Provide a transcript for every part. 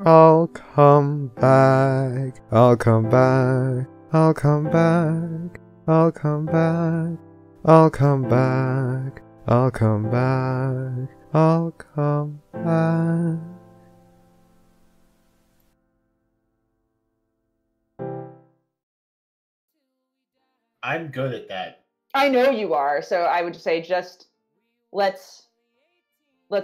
I'll come back. I'll come back. I'll come back. I'll come back. I'll come back. I'll come back. I'll come back. I'm good at that. I know you are, so I would say just let's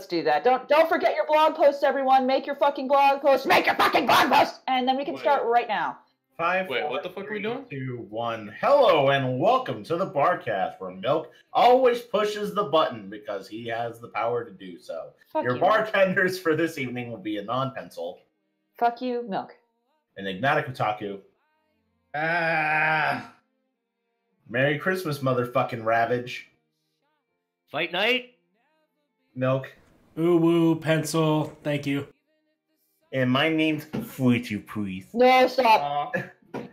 do that. Don't forget your blog posts, everyone. Make your fucking blog posts. Make your fucking blog posts, and then we can start right now. 5, Wait, 4, what the fuck are we doing? 2, 1. Hello and welcome to the Barcast, where Milk always pushes the button because he has the power to do so. Fuck Your you. bartenders for this evening will be a non-pencil, Fuck you, Milk. an enigmatic otaku. Merry Christmas, motherfucking Ravage. Fight night? Milk. Ooh woo, pencil. Thank you. And my name's Fruity Priest. No, stop.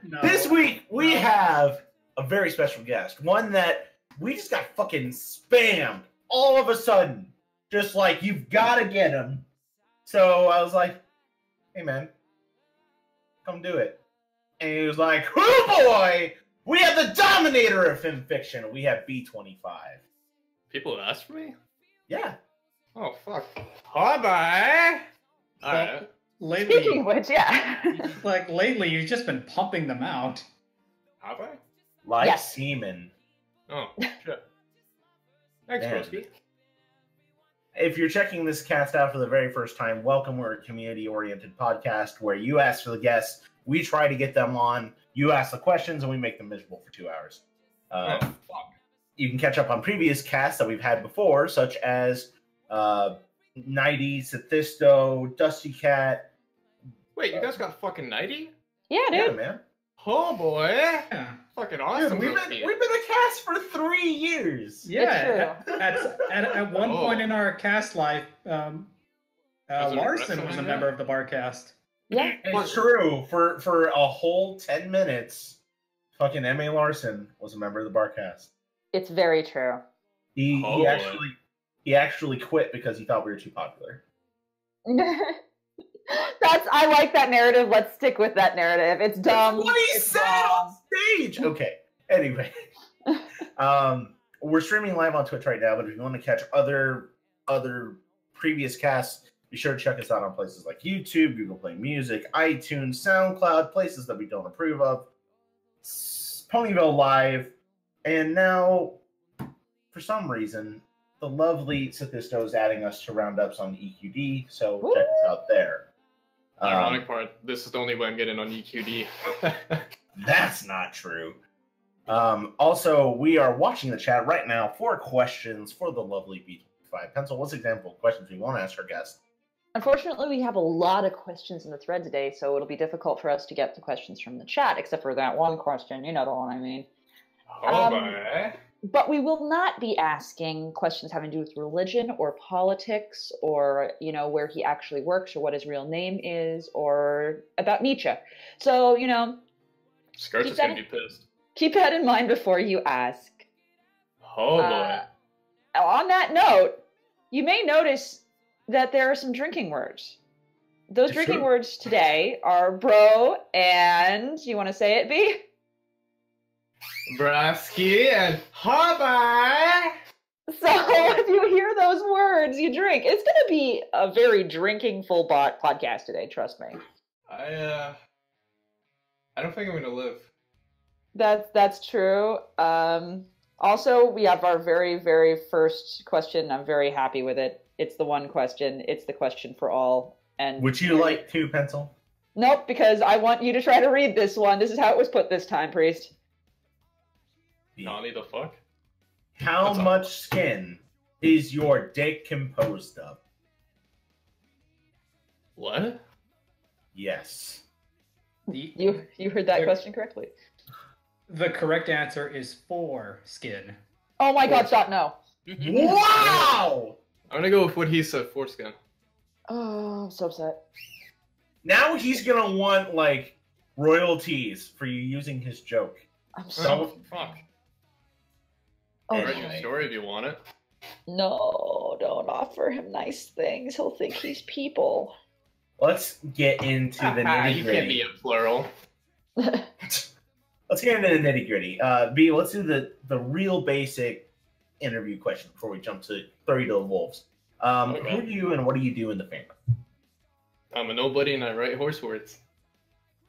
No. This week, we have a very special guest. One that we just got fucking spammed all of a sudden. Just like, you've got to get him. So I was like, hey man, come do it. And he was like, oh boy, we have the dominator of fanfiction. We have B25. People ask for me? Yeah. Oh, fuck. Hi, bye! Alright. Lately, Speaking of which, yeah. lately, you've just been pumping them out. Have I? Like Yes. semen. Oh, shit. Thanks, Man. broski. If you're checking this cast out for the very first time, welcome. We're a community-oriented podcast where you ask for the guests, we try to get them on, you ask the questions, and we make them miserable for 2 hours. Oh, fuck. You can catch up on previous casts that we've had before, such as Nighty, Sathisto, Dusty Cat. Wait, you guys got fucking 90? Yeah, Yeah, dude. man. Oh, boy! Yeah. Fucking Dude, awesome, we've broski. been a cast for 3 years. Yeah. At one Oh. point in our cast life, Was it Larson was a wrestling member of the Barcast. Yeah. It's true. For a whole 10 minutes, fucking M.A. Larson was a member of the Barcast. It's very true. He Oh, boy. actually quit because he thought we were too popular. I like that narrative. Let's stick with that narrative. It's dumb. What he It's said on wrong. stage. Okay. Anyway, we're streaming live on Twitch right now. But if you want to catch other previous casts, be sure to check us out on places like YouTube, Google Play Music, iTunes, SoundCloud, places that we don't approve of, Ponyville Live, and now, for some reason, the lovely Sathisto is adding us to roundups on EQD. So check us out there. Ironic part, this is the only way I'm getting on EQD. That's not true. Also, we are watching the chat right now for questions for the lovely B25 Pencil. What's example of questions we want to ask our guest? Unfortunately, we have a lot of questions in the thread today, so it'll be difficult for us to get the questions from the chat, except for that one question. You know the one I mean. Oh, boy. But we will not be asking questions having to do with religion or politics or, where he actually works or what his real name is or about Nietzsche. So, Skirts keep is gonna that- be pissed. keep that in mind before you ask. Oh, boy. On that note, you may notice that there are some drinking words. Those drinking words today are bro and, you want to say it, B? Broski and hi, So if you hear those words, you drink. It's going to be a very drinking full podcast today, trust me. I don't think I'm gonna live. That's true. Also, we have our very, very first question. I'm very happy with it. It's the one question. It's the question for all. And Would you like to, Pencil? Nope, because I want you to try to read this one. This is how it was put this time, Priest. Nani the fuck? How What's up? much skin is your dick composed of? What? Yes. You heard that question correctly. The correct answer is 4 skin. Oh my God! Stop! No. Wow! I'm gonna go with what he said, foreskin. Oh, I'm so upset. Now he's gonna want, like, royalties for you using his joke. I'm so. Oh, fuck. Oh, I'll write you Anyway. a story if you want it. no! Don't offer him nice things. He'll think he's people. let's get into the nitty You can't be gritty. a plural. Let's get into the nitty gritty. B, let's do the real basic interview question before we jump to throw you to the wolves. Okay. Who are you and what do you do in the fandom? I'm a nobody and I write horse words.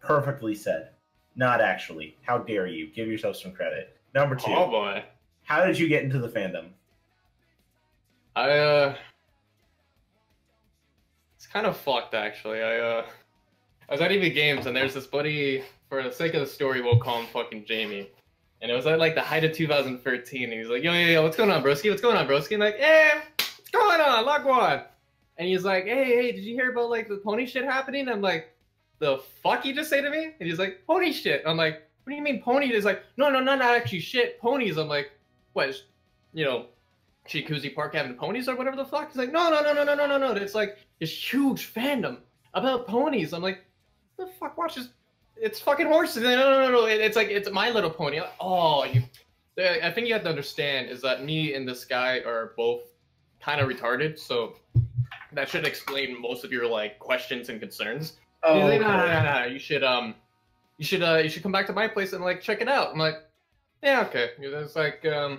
Perfectly said. Not actually. How dare you? Give yourself some credit. Number 2. Oh boy. How did you get into the fandom? It's kind of fucked actually. I was at EV Games and there's this buddy, for the sake of the story, we'll call him fucking Jamie. And it was at like the height of 2013 and he's like, yo, what's going on, broski? What's going on, broski? And like, what's going on, Lagwan? And he's like, hey, did you hear about like the pony shit happening? I'm like, the fuck you just say to me? And he's like, pony shit. I'm like, what do you mean pony? He's like, no, not actually shit, ponies. I'm like, what, Chikuzi Park having ponies or whatever the fuck? He's like, no. It's like this huge fandom about ponies. I'm like, the fuck, watch this. It's fucking horses. No. It's like, it's My Little Pony. Like, I think you have to understand is that me and this guy are both kind of retarded. So that should explain most of your like questions and concerns. Oh, He's like, okay. no. You should come back to my place and like check it out. I'm like, yeah, okay. It's like, I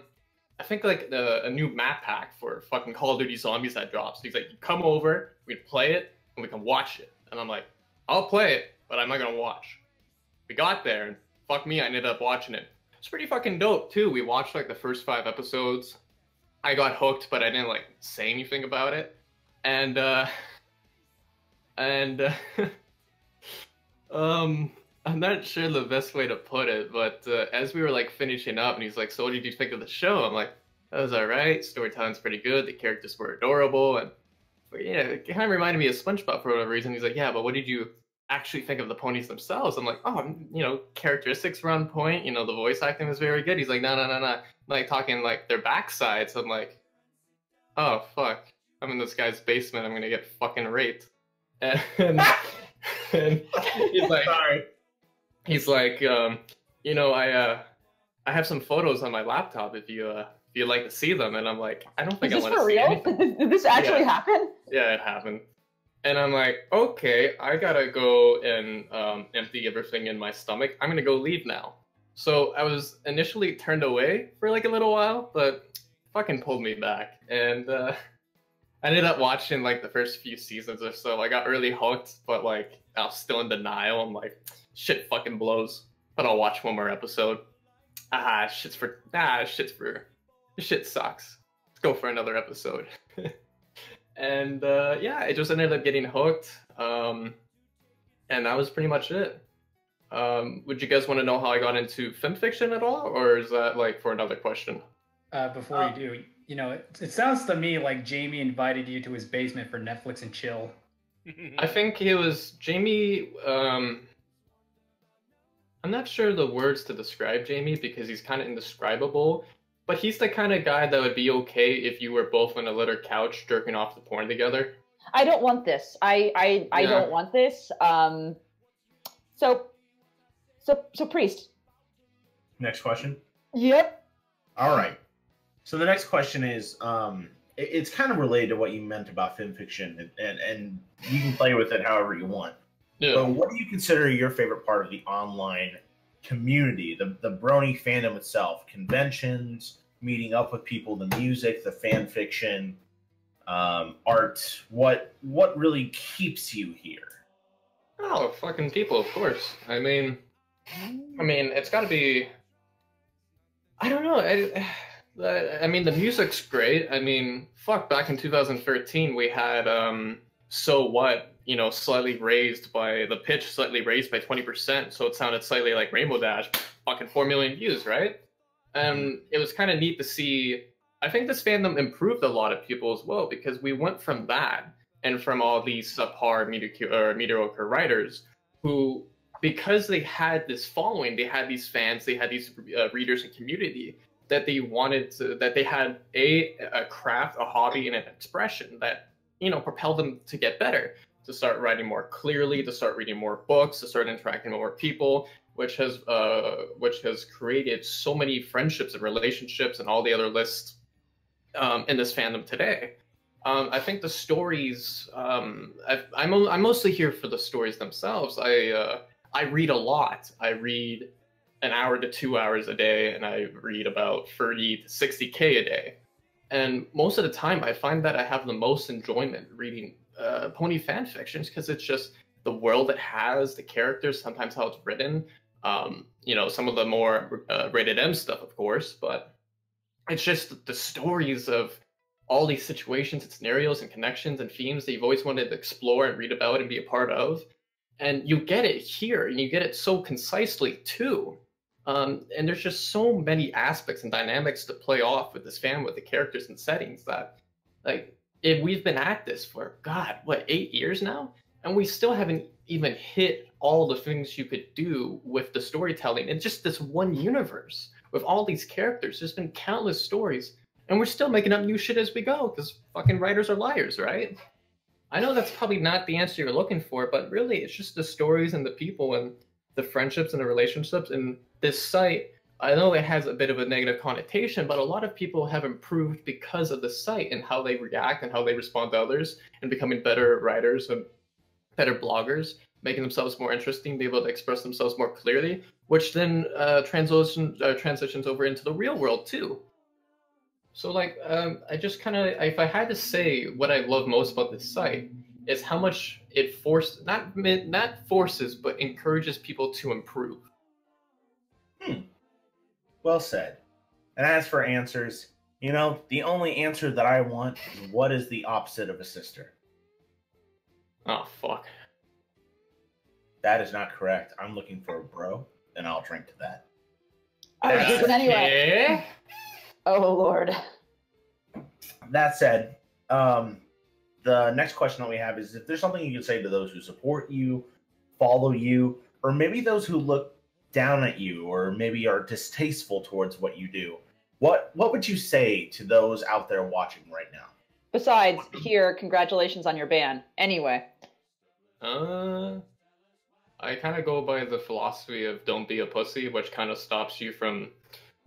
think like a new map pack for fucking Call of Duty Zombies that drops. He's like, you come over, we play it, and we can watch it. And I'm like, I'll play it, but I'm not gonna watch. We got there, and fuck me, I ended up watching it. It's pretty fucking dope too. We watched like the first 5 episodes. I got hooked, but I didn't like say anything about it. And I'm not sure the best way to put it, but as we were like finishing up, and he's like, "So what did you think of the show?" I'm like, "That was alright. Storytelling's pretty good. The characters were adorable, and yeah, it kind of reminded me of SpongeBob for whatever reason." He's like, "Yeah, but what did you actually think of the ponies themselves?" I'm like, "Oh, characteristics were on point. The voice acting was very good." He's like, "No. Like talking like their backsides." I'm like, "Oh fuck, I'm in this guy's basement. I'm gonna get fucking raped." And he's like, Sorry. he's like, I have some photos on my laptop if you'd like to see them. And I'm like, I don't think Is I this want to for see real? anything. Did this actually Yeah. happen? Yeah, it happened. And I'm like, okay, I gotta go and empty everything in my stomach. I'm gonna go leave now. So I was initially turned away for like a little while, but fucking pulled me back. And I ended up watching like the first few seasons or so. I got really hooked, but like I was still in denial. I'm like, shit fucking blows. But I'll watch one more episode. This shit sucks. Let's go for another episode. And yeah, it just ended up getting hooked. And that was pretty much it. Would you guys want to know how I got into fanfiction at all? Or is that like for another question? Before you do, it sounds to me like Jamie invited you to his basement for Netflix and chill. I think it was Jamie. I'm not sure the words to describe Jamie because he's kind of indescribable, but he's the kind of guy that would be okay if you were both on a little couch jerking off the porn together. I don't want this. I don't want this. So Priest. Next question. Yep. All right. So the next question is, it's kind of related to what you meant about fanfiction, and you can play with it however you want. Yeah. But what do you consider your favorite part of the online community, the Brony fandom itself? Conventions, meeting up with people, the music, the fan fiction, art. What really keeps you here? Oh, fucking people, of course. I mean, it's got to be. I don't know. I mean, the music's great. I mean, fuck, back in 2013, we had So What, slightly raised by the pitch, slightly raised by 20%, so it sounded slightly like Rainbow Dash. Fucking 4 million views, right? And it was kind of neat to see. I think this fandom improved a lot of people as well, because we went from that and from all these subpar mediocre writers who, because they had this following, they had these fans, they had these readers and community, that they wanted to, that they had a craft, a hobby, and an expression that, propelled them to get better, to start writing more clearly, to start reading more books, to start interacting with more people, which has created so many friendships and relationships and all the other lists in this fandom today. I think the stories. I'm mostly here for the stories themselves. I read a lot. I read an hour to 2 hours a day, and I read about 30 to 60K a day. And most of the time, I find that I have the most enjoyment reading pony fan fictions because it's just the world it has, the characters, sometimes how it's written. Some of the more rated M stuff, of course, but it's just the stories of all these situations and scenarios and connections and themes that you've always wanted to explore and read about and be a part of. And you get it here, and you get it so concisely too. And there's just so many aspects and dynamics to play off with this fan, with the characters and settings that, like, if we've been at this for, God, what, 8 years now? And we still haven't even hit all the things you could do with the storytelling in just this one universe. With all these characters, there's been countless stories, and we're still making up new shit as we go, because fucking writers are liars, right? I know that's probably not the answer you're looking for, but really, it's just the stories and the people and the friendships and the relationships. And this site, I know it has a bit of a negative connotation, but a lot of people have improved because of the site and how they react and how they respond to others, and becoming better writers and better bloggers, making themselves more interesting, be able to express themselves more clearly, which then transitions over into the real world too. So, like, I just kind of, if I had to say what I love most about this site, is how much it not forces, but encourages people to improve. Well said. And as for answers, the only answer that I want is, what is the opposite of a sister? Oh, fuck. That is not correct. I'm looking for a bro, and I'll drink to that. I was drinking anyway. Yeah. Oh, Lord. That said, the next question that we have is, if there's something you can say to those who support you, follow you, or maybe those who look down at you, or maybe are distasteful towards what you do, what would you say to those out there watching right now? Besides, here, congratulations on your ban. Anyway. I kind of go by the philosophy of don't be a pussy, which kind of stops you from,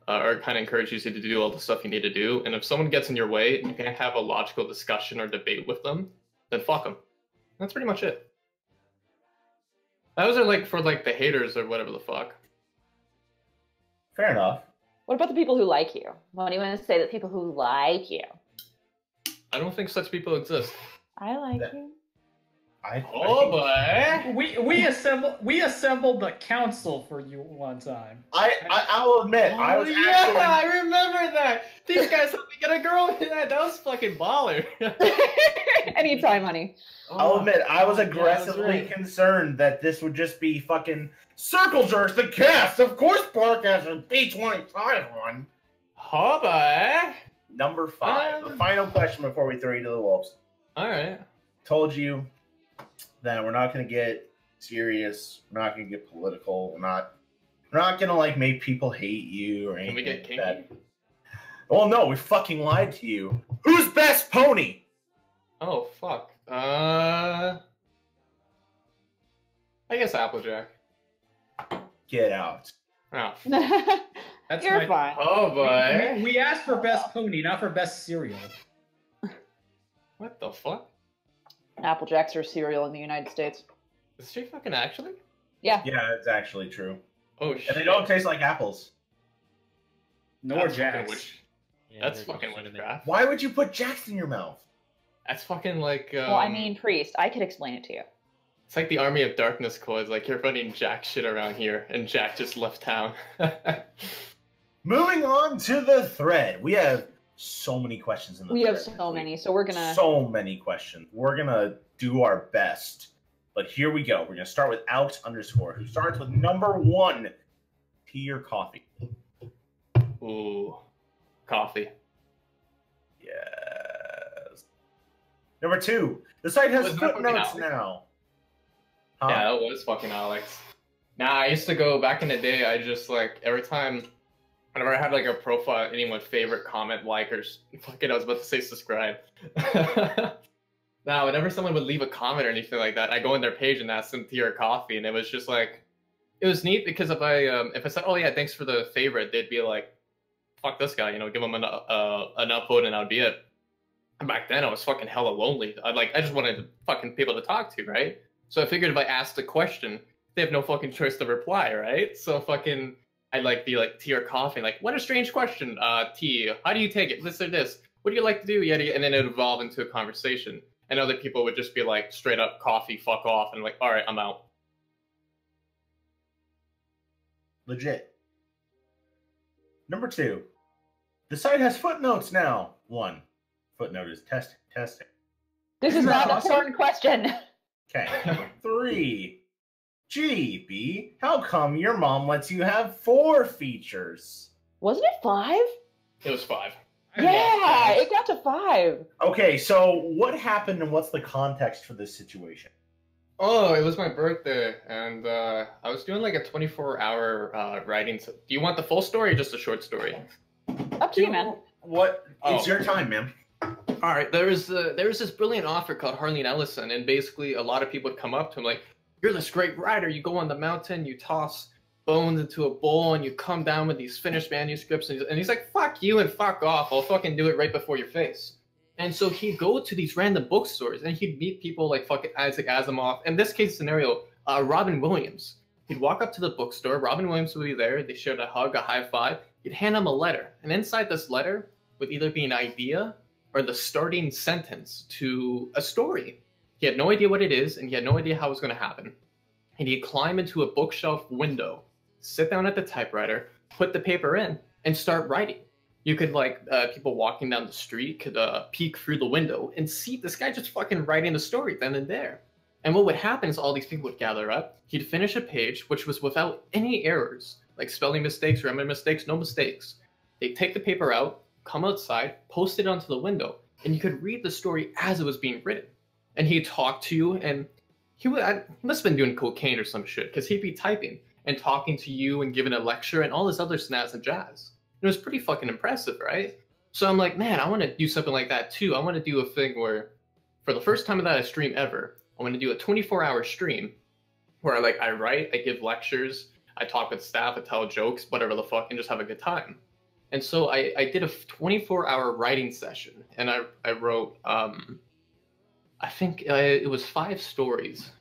or kind of encourages you to do all the stuff you need to do. And if someone gets in your way and you can't have a logical discussion or debate with them, then fuck them. That's pretty much it. Those are like for like the haters or whatever the fuck. Fair enough. What about the people who like you? What do you want to say to the people who like you? I don't think such people exist. I like you. Boy! We assembled the council for you one time. I'll admit, I was actually... I remember that. These guys helped me get a girl. That was fucking baller. Anytime, honey. I'll admit, I was aggressively concerned that this would just be fucking Circle Jerks, the cast. Of course, Barcast is B25 one. Oh, boy. Number 5. The final question before we throw you to the wolves. All right. Told you that we're not going to get serious. We're not going to get political. We're not going to like make people hate you or anything. Can we get kinky? Like that. Oh no, we fucking lied to you. Who's best pony? Oh fuck. I guess Applejack. Get out. Oh. That's You're fine. Oh boy. We asked for best pony, not for best cereal. What the fuck? Applejacks are cereal in the United States. Is she fucking actually? Yeah. Yeah, it's actually true. Oh shit. And they don't taste like apples. Nor That's Jacks. fucking That's fucking witchcraft. Why would you put Jacks in your mouth? That's fucking like. Well, I mean, Priest, I could explain it to you. It's like the Army of Darkness codes. Like, you're running Jack shit around here, and Jack just left town. Moving on to the thread. We have so many questions in the We thread. have so many, so we're gonna... So many questions. We're gonna do our best. But here we go. We're gonna start with Alex _, who starts with number 1. Tea or coffee? Ooh. Coffee. Yes. Number 2. The site has Was that fucking footnotes Alex? now. Huh? Yeah, that was fucking Alex. Nah, I used to go, back in the day, I just, like, every time, whenever I had, like, a profile, anyone's favorite, comment, like, or, fucking, I was about to say subscribe. Now, whenever someone would leave a comment or anything like that, I go in their page and ask them tea or coffee, and it was just, like, it was neat, because if I said, oh yeah, thanks for the favorite, they'd be like, fuck this guy, give him an upvote and that would be it. back then I was fucking hella lonely. I just wanted fucking people to talk to, right? So I figured if I asked a question, they have no fucking choice to reply, right? So fucking I'd like be like tea or coffee, like, what a strange question. Tea, how do you take it? This or this? What do you like to do? Yada, and then it would evolve into a conversation. And other people would just be like, straight up coffee, fuck off, and like, all right, I'm out. Legit. Number 2. The site has footnotes now. 1. Footnote is testing. This is Isn't that not an awesome? important question. Okay. 3. Gee, B, how come your mom lets you have 4 features? Wasn't it 5? It was 5. Yeah, it got to 5. Okay, so what happened and what's the context for this situation? Oh, it was my birthday, and I was doing like a 24-hour writing. Do you want the full story or just a short story? Up to you, man. What? It's Oh. your time, man. All right, there was this brilliant author called Harleen Ellison, and basically a lot of people would come up to him like, "You're this great writer. You go on the mountain, you toss bones into a bowl, and you come down with these finished manuscripts." And he's like, "Fuck you and fuck off. I'll fucking do it right before your face." And so he'd go to these random bookstores, and he'd meet people like fucking Isaac Asimov. In this case scenario, Robin Williams. He'd walk up to the bookstore. Robin Williams would be there. They shared a hug, a high five. He'd hand him a letter, and inside this letter would either be an idea or the starting sentence to a story. He had no idea what it is, and he had no idea how it was going to happen. And he'd climb into a bookshelf window, sit down at the typewriter, put the paper in, and start writing. You could, like, people walking down the street could peek through the window and see this guy just fucking writing the story then and there. And what would happen is all these people would gather up. He'd finish a page, which was without any errors, like spelling mistakes, grammar mistakes, no mistakes. They'd take the paper out, come outside, post it onto the window, and you could read the story as it was being written. And he'd talk to you, and he must have been doing cocaine or some shit, because he'd be typing and talking to you and giving a lecture and all this other snazz and jazz. It was pretty fucking impressive, right? So I'm like, man, I want to do something like that too. I want to do a thing where, for the first time that I stream ever, I want to do a 24-hour stream where I write, I give lectures, I talk with staff, I tell jokes, whatever the fuck, and just have a good time. And so I did a 24-hour writing session, and I wrote, I think it was 5 stories,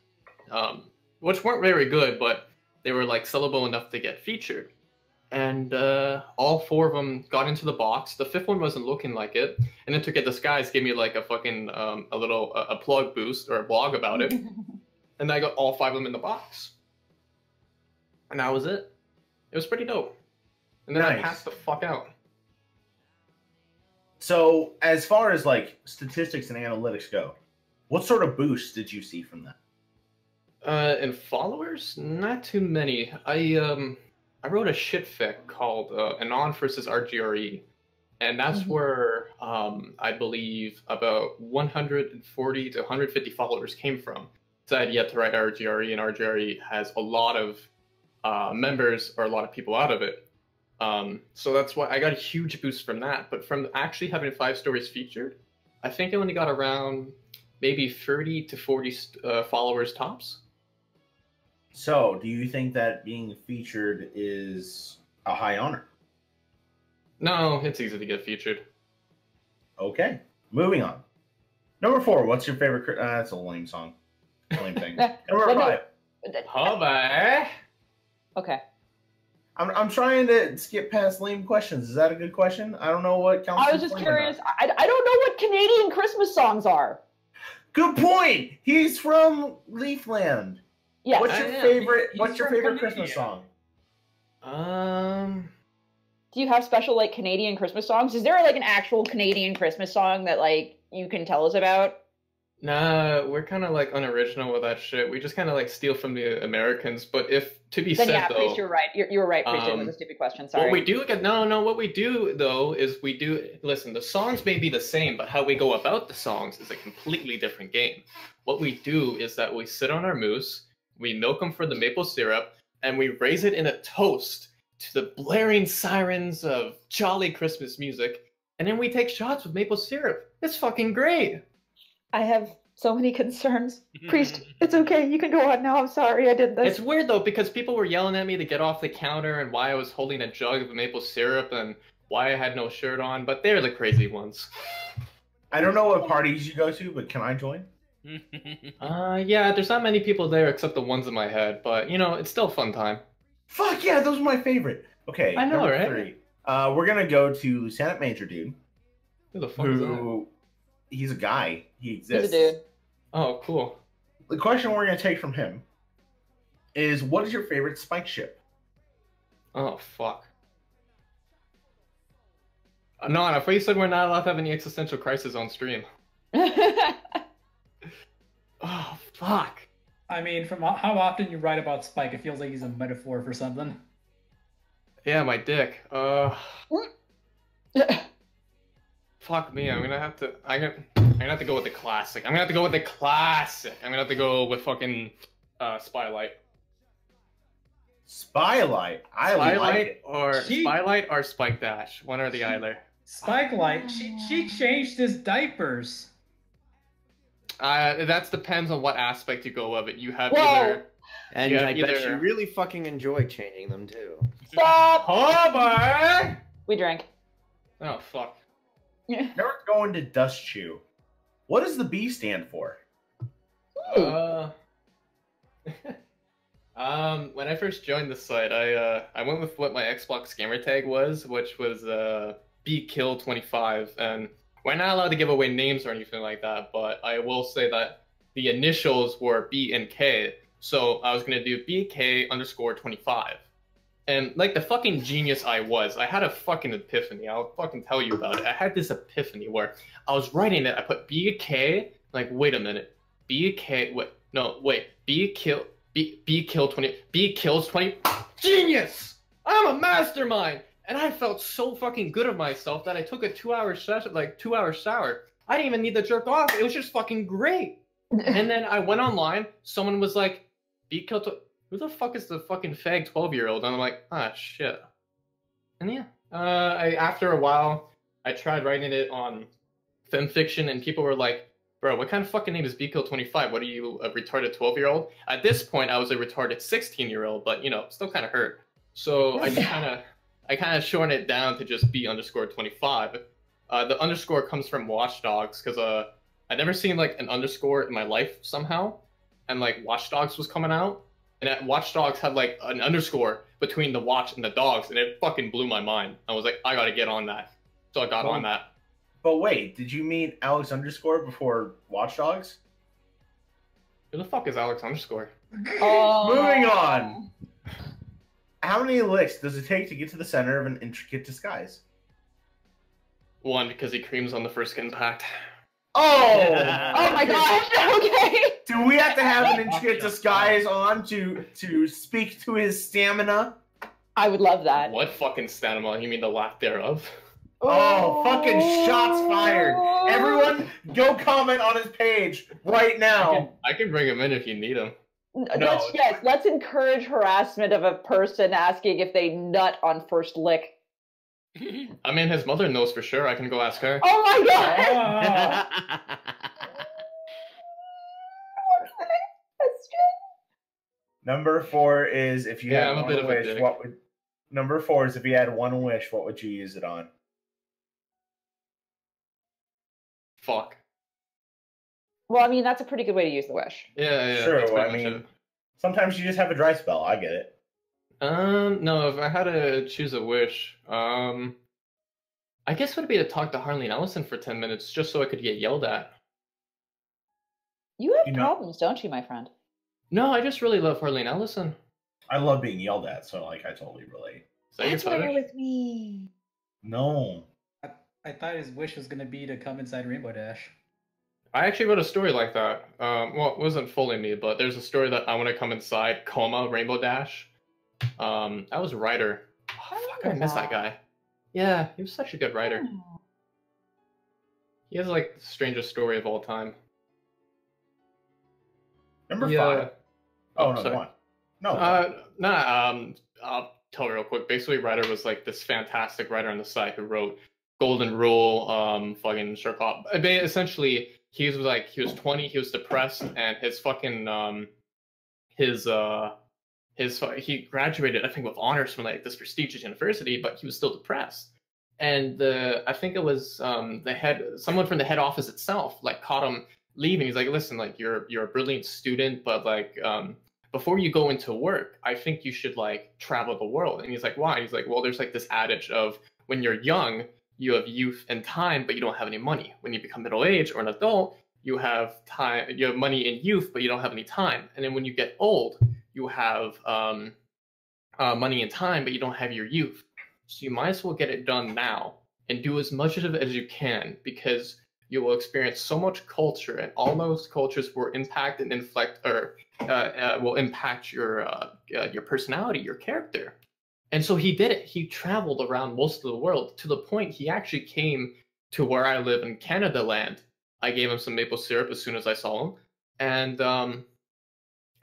which weren't very good, but they were like sellable enough to get featured. And all 4 of them got into the box. The 5th one wasn't looking like it, and then to get disguised, gave me like a fucking a plug boost or a blog about it, and I got all 5 of them in the box, and that was it. It was pretty dope. And then I Nice. passed the fuck out. So, as far as like statistics and analytics go, what sort of boost did you see from that? In followers, not too many. I wrote a shitfic called Anon versus RGRE, and that's where I believe about 140 to 150 followers came from. So I had yet to write RGRE, and RGRE has a lot of members or a lot of people out of it. So that's why I got a huge boost from that. But from actually having 5 stories featured, I think I only got around maybe 30 to 40 followers tops. So, do you think that being featured is a high honor? No, it's easy to get featured. Okay, moving on. Number 4, what's your favorite? That's a lame song. Lame thing. Number 5. Bye. Okay. I'm trying to skip past lame questions. Is that a good question? I don't know what counts. I was as just lame or curious. not. I don't know what Canadian Christmas songs are. Good point. He's from Leafland. Yes. What's your I am. favorite? He's What's your from favorite Canada. Christmas song? Do you have special like Canadian Christmas songs? Is there like an actual Canadian Christmas song that like you can tell us about? Nah, we're kind of like unoriginal with that shit. We just kind of like steal from the Americans. But if to be Then said yeah, though, Priest, you're right. You were right, Priest. It was a stupid question. Sorry. what we do what we do though is we do listen. The songs may be the same, but how we go about the songs is a completely different game. What we do is that we sit on our moose, we milk them for the maple syrup, and we raise it in a toast to the blaring sirens of jolly Christmas music, and then we take shots with maple syrup. It's fucking great. I have so many concerns. Priest, it's okay. You can go on now. I'm sorry I did this. It's weird though because people were yelling at me to get off the counter and why I was holding a jug of maple syrup and why I had no shirt on, but they're the crazy ones. I don't know what parties you go to, but can I join? Yeah, there's not many people there except the ones in my head, but you know, it's still a fun time. Fuck yeah, those are my favorite. Okay, I know, number right? 3. We're gonna go to Lieutenant Major Dude. Who the fuck is that? Who? He's a guy. He He's exists. a dude. Oh, cool. The question we're gonna take from him is, what is your favorite Spike ship? Oh, fuck. No, I thought you said we're not allowed to have any existential crisis on stream. Oh, fuck. I mean, from how often you write about Spike, it feels like he's a metaphor for something. Yeah, my dick. Fuck me. I'm gonna have to go with the classic. I'm gonna have to go with fucking Spylight. Spylight. I like it. Spylight or Spike Dash. One or the other. Spike Light, she changed his diapers. That depends on what aspect you go of it. You have Whoa. either. And Yeah, I bet either- you really fucking enjoy changing them too. Stop! Homer! We drank. Oh, fuck. Now we're going to Dust Chew. What does the B stand for? When I first joined the site, I went with what my Xbox gamer tag was, which was BKill25, and we're not allowed to give away names or anything like that, but I will say that the initials were B and K, so I was gonna do BK_25. And like the fucking genius I was, I had a fucking epiphany. I'll fucking tell you about it. I had this epiphany where I was writing it, I put BK, like, wait a minute. BKill20. Genius! I'm a mastermind! And I felt so fucking good of myself that I took a 2-hour session, like 2-hour shower. I didn't even need to jerk off. It was just fucking great. And then I went online. Someone was like, who the fuck is the fucking fag 12-year-old? And I'm like, ah, shit. And yeah, after a while, I tried writing it on fanfiction, and people were like, bro, what kind of fucking name is BKill25? What are you, a retarded 12-year-old? At this point, I was a retarded 16-year-old, but, you know, still kind of hurt. So I kind of shortened it down to just B_25. The underscore comes from Watch Dogs, because I'd never seen, like, an underscore in my life somehow. And, like, Watch Dogs was coming out. And Watch Dogs had, like, an underscore between the watch and the dogs, and it fucking blew my mind. I was like, I gotta get on that. So I got on that. But wait, did you mean Alex_ before Watch Dogs? Who the fuck is Alex underscore? Oh. Moving on. How many licks does it take to get to the center of an intricate disguise? 1, because he creams on the first impact. Oh! Oh my gosh, okay. Do we have to have an intricate disguise on to speak to his stamina? I would love that. What fucking stamina? You mean the lack thereof? Oh, fucking shots fired. Everyone go comment on his page right now. I can bring him in if you need him. Let's encourage harassment of a person asking if they nut on first lick. I mean, his mother knows for sure. I can go ask her. Oh my god! What's the next question? Number 4 is if you Yeah, had I'm a bit one of a wish, dick. what would Number 4 is if you had one wish, what would you use it on? Fuck. Well, I mean, that's a pretty good way to use the wish. Yeah. Sure, that's pretty I much mean- it. Sometimes you just have a dry spell. I get it. No, if I had to choose a wish, I guess it would be to talk to Harley and Ellison for 10 minutes just so I could get yelled at. You have You know- problems, don't you, my friend? No, I just really love Harley and Ellison. I love being yelled at, so like I totally relate. Is that your That's why you're fetish? with me. No. I thought his wish was gonna be to come inside Rainbow Dash. I actually wrote a story like that. Well, it wasn't fully me, but there's a story that I want to come inside, Rainbow Dash. That was a writer. Oh, fuck, I miss that guy. Yeah, he was such a good writer. Oh. He has like the strangest story of all time. Number Yeah. 5. Oh, no, sorry. go on. No. I'll tell real quick. Basically, writer was like this fantastic writer on the site who wrote Golden Rule, fucking Sherlock. Essentially, he was 20, he was depressed, and his fucking he graduated, I think, with honors from like this prestigious university, but he was still depressed. and I think it was someone from the head office itself like caught him leaving. He's like, listen, like you're a brilliant student, but like before you go into work, I think you should like travel the world. And he's like, why? He's like, well, there's like this adage of when you're young, you have youth and time, but you don't have any money. When you become middle age or an adult, you have time, you have money in youth, but you don't have any time. And then when you get old, you have money and time, but you don't have your youth. So you might as well get it done now and do as much of it as you can, because you will experience so much culture, and all those cultures will impact and inflect, or will impact your personality, your character. And so he did it. He traveled around most of the world to the point he actually came to where I live in Canada land. I gave him some maple syrup as soon as I saw him, and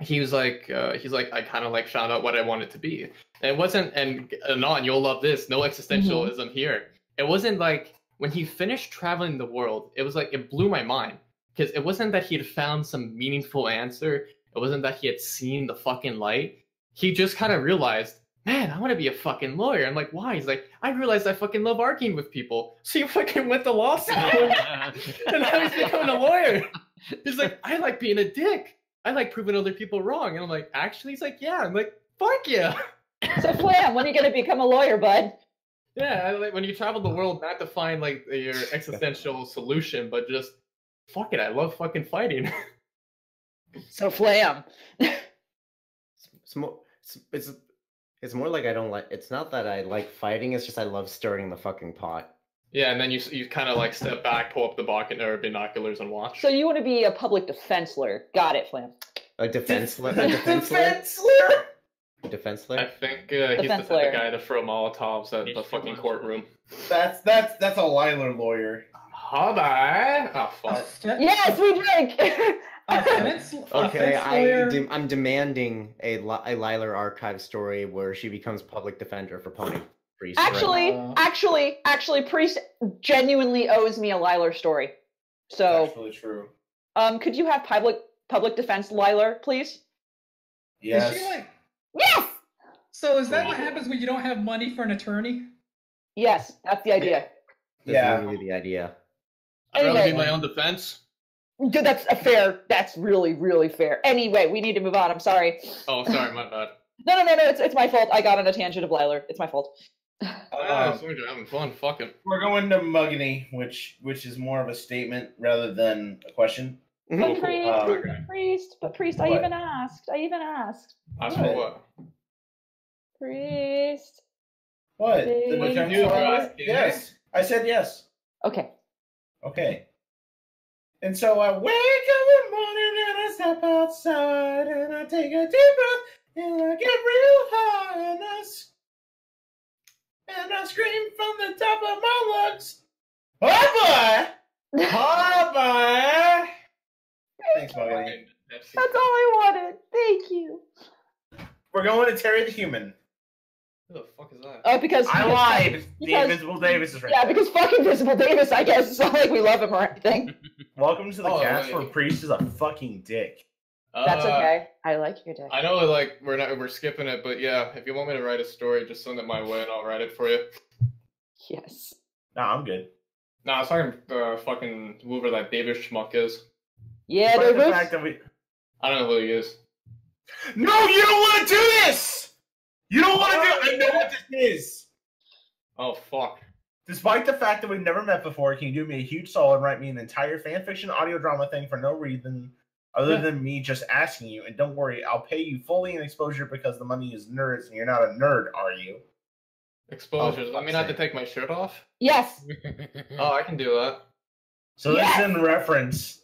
he was like, I kind of like found out what I wanted to be. And it wasn't, and Anon, you'll love this, no existentialism here. It wasn't like, when he finished traveling the world, it was like, it blew my mind. Because it wasn't that he had found some meaningful answer. It wasn't that he had seen the fucking light. He just kind of realized, man, I want to be a fucking lawyer. I'm like, why? He's like, I realized I fucking love arguing with people. So he fucking went to law school. And now he's becoming a lawyer. He's like, I like being a dick. I like proving other people wrong. And I'm like, actually? He's like, yeah. I'm like, fuck yeah. So Flam, when are you going to become a lawyer, bud? Yeah, like when you travel the world, not to find like your existential solution, but just fuck it. I love fucking fighting. So Flam. It's more like I don't like. It's not that I like fighting. It's just I love stirring the fucking pot. Yeah, and then you kind of like step back, pull up the binoculars, and watch. So you want to be a public defense lawyer? Got it, Flam. A defense lawyer. Defense lawyer. I think he's the guy to throw Molotovs at the fucking courtroom. That's a Liler lawyer. Hi, oh fuck. Yes, we drink. Okay, I'm demanding a Liler archive story where she becomes public defender for Pony Priest. Actually, Priest genuinely owes me a Liler story. So, That's actually true. Could you have public defense Liler, please? Yes. Is she like? Yes. So is that what happens when you don't have money for an attorney? Yes, that's the idea. Yeah. That's the idea. I'd rather Anyway. be my own defense. Dude, that's really, really fair. Anyway, we need to move on. I'm sorry. Oh, sorry, my bad. No, it's my fault. I got on a tangent of Liler. It's my fault. We're having fun, fucking. We're going to Muggany, which is more of a statement rather than a question. But Okay. Priest, What? I even asked. That's for what? Priest. What? Big What'd you do, Broski? Yes. I said yes. Okay. Okay. And so I wake up in the morning and I step outside and I take a deep breath and I get real high and I scream from the top of my lungs, "Oh boy! Oh boy!" Thanks, Muggany. That's all I wanted. Thank you. We're going to Terry the Human. Who the fuck is that? Because I lied. The because- Invisible Davis is right Yeah, there. because fucking Visible Davis, I guess. It's not like we love him or anything. Welcome to the Oh, cast wait. where Priest is a fucking dick. That's okay. I like your dick. I know, like we're skipping it, but yeah, if you want me to write a story, just send it my way and I'll write it for you. Yes. Nah, I'm good. Nah, I was talking fucking whoever that Davis schmuck is. Yeah, Despite the Davis. fact that we... I don't know who he is. No, you don't want to do this! You don't want to do... I know what this is! Oh fuck. Despite the fact that we've never met before, can you do me a huge solid and write me an entire fanfiction audio drama thing for no reason other than me just asking you? And don't worry, I'll pay you fully in exposure because the money is nerds and you're not a nerd, are you? Exposures. Oh, I mean, I have to fuck's take my shirt off. Yes. Oh, I can do that. So Yes! this is in reference...